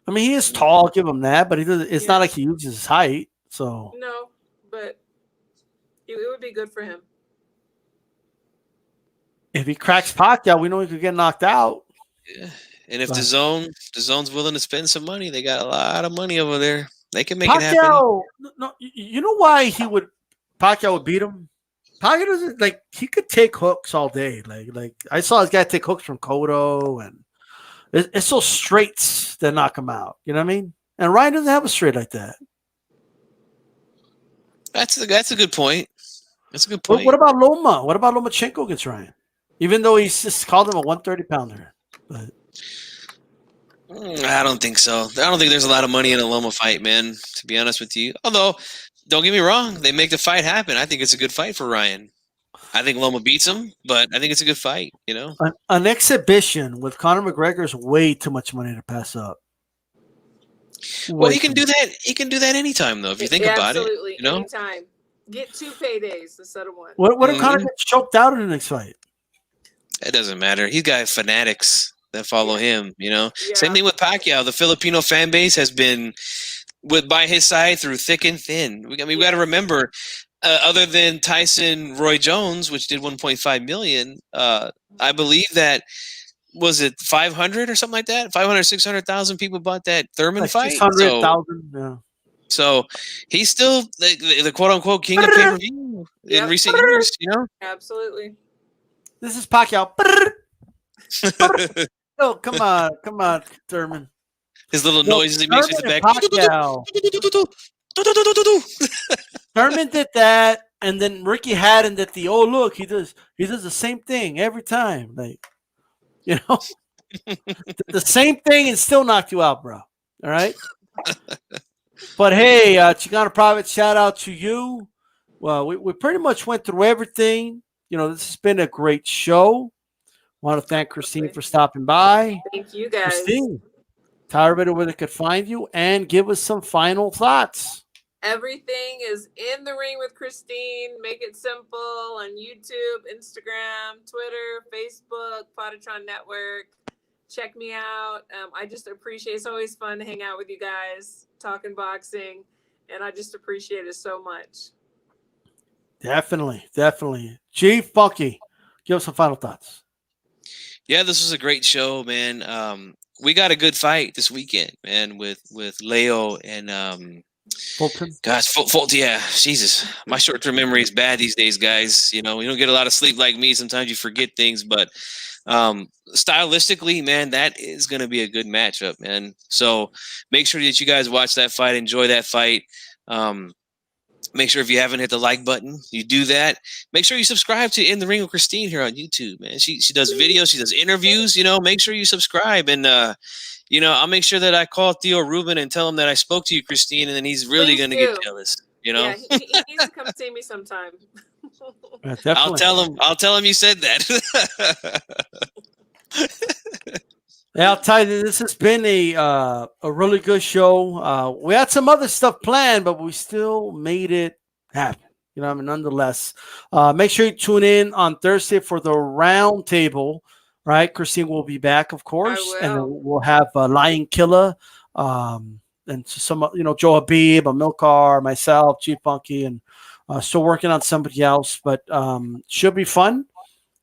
Speaker 8: I mean, he is tall. I'll give him that, but it's not like he uses his height. So
Speaker 9: no, but it would be good for him.
Speaker 8: If he cracks Pacquiao, we know he could get knocked out.
Speaker 10: Yeah, and if the zone's willing to spend some money, they got a lot of money over there. They can make it happen.
Speaker 8: No, you know why Pacquiao would beat him? Pacquiao doesn't he could take hooks all day. Like I saw this guy take hooks from Cotto, and it's so straights that knock him out. You know what I mean? And Ryan doesn't have a straight like that.
Speaker 10: That's a good point. That's a good point.
Speaker 8: What about Loma? What about Lomachenko against Ryan? Even though he's just called him a 130-pounder. But
Speaker 10: I don't think so. I don't think there's a lot of money in a Loma fight, man, to be honest with you. Although, don't get me wrong, they make the fight happen. I think it's a good fight for Ryan. I think Loma beats him, but I think it's a good fight, you know?
Speaker 8: An exhibition with Conor McGregor is way too much money to pass up.
Speaker 10: Well, he can do that. He can do that anytime, though, if you think about
Speaker 9: absolutely,
Speaker 10: it. You know?
Speaker 9: anytime. Get 2 paydays instead of 1.
Speaker 8: What if Conor gets choked out in the next fight?
Speaker 10: It doesn't matter. He's got fanatics that follow him, you know?
Speaker 9: Yeah.
Speaker 10: Same thing with Pacquiao. The Filipino fan base has been by his side through thick and thin. We got to remember, other than Tyson Roy Jones, which did 1.5 million, I believe that was it 500 or something like that? 500, 600,000 people bought that Thurman
Speaker 8: Like
Speaker 10: fight.
Speaker 8: 600,000. Yeah.
Speaker 10: So he's still the quote unquote king of pay-per-view in recent years, you know?
Speaker 9: Absolutely.
Speaker 8: This is Pacquiao. Oh, come on, Thurman.
Speaker 10: His little noises he makes with the back.
Speaker 8: Thurman did that, and then Ricky Haddon did the look, he does the same thing every time. Like, you know, the same thing and still knocked you out, bro. All right. But hey, Chicano Private, shout out to you. Well, we pretty much went through everything. You know, this has been a great show. Want to thank Christine for stopping by.
Speaker 9: Thank you, guys.
Speaker 8: Christine, tell everybody where they could find you and give us some final thoughts.
Speaker 9: Everything is In the Ring with Christine. Make it simple on YouTube, Instagram, Twitter, Facebook, Potatron Network. Check me out. I just appreciate it's always fun to hang out with you guys, talking boxing, and I just appreciate it so much.
Speaker 8: Definitely. Chief Funky, give us some final thoughts.
Speaker 10: Yeah, this was a great show, man. We got a good fight this weekend, man, with Leo and
Speaker 8: Fulton.
Speaker 10: Gosh, Fulton, yeah, Jesus. My short-term memory is bad these days, guys. You know, you don't get a lot of sleep like me. Sometimes you forget things, but stylistically, man, that is going to be a good matchup, man. So make sure that you guys watch that fight, enjoy that fight. Make sure if you haven't hit the like button, you do that. Make sure you subscribe to In the Ring with Christine here on YouTube, man. She does videos, she does interviews, you know, make sure you subscribe. And, you know, I'll make sure that I call Theo Rubin and tell him that I spoke to you, Christine, and then he's really going to get jealous, you know?
Speaker 9: Yeah, he needs to come see me sometime.
Speaker 10: I'll tell him you said that.
Speaker 8: Yeah, I'll tell you, this has been a really good show. We had some other stuff planned, but we still made it happen. You know, I mean, nonetheless, make sure you tune in on Thursday for the round table. Right, Christine will be back, of course, and then we'll have Lion Killer, and some, you know, Joe Habib, Amilcar, myself, Chief Funky, and still working on somebody else, but should be fun.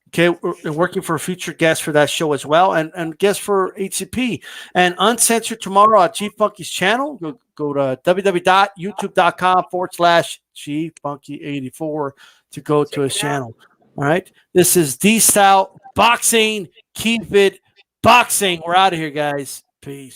Speaker 8: Okay, we're working for a future guest for that show as well, and guest for HCP. And Uncensored tomorrow on Chief Funky's channel. Go to www.youtube.com/ChiefFunky84 to go to his channel. All right, this is D-Style Boxing. Keep it boxing. We're out of here, guys. Peace.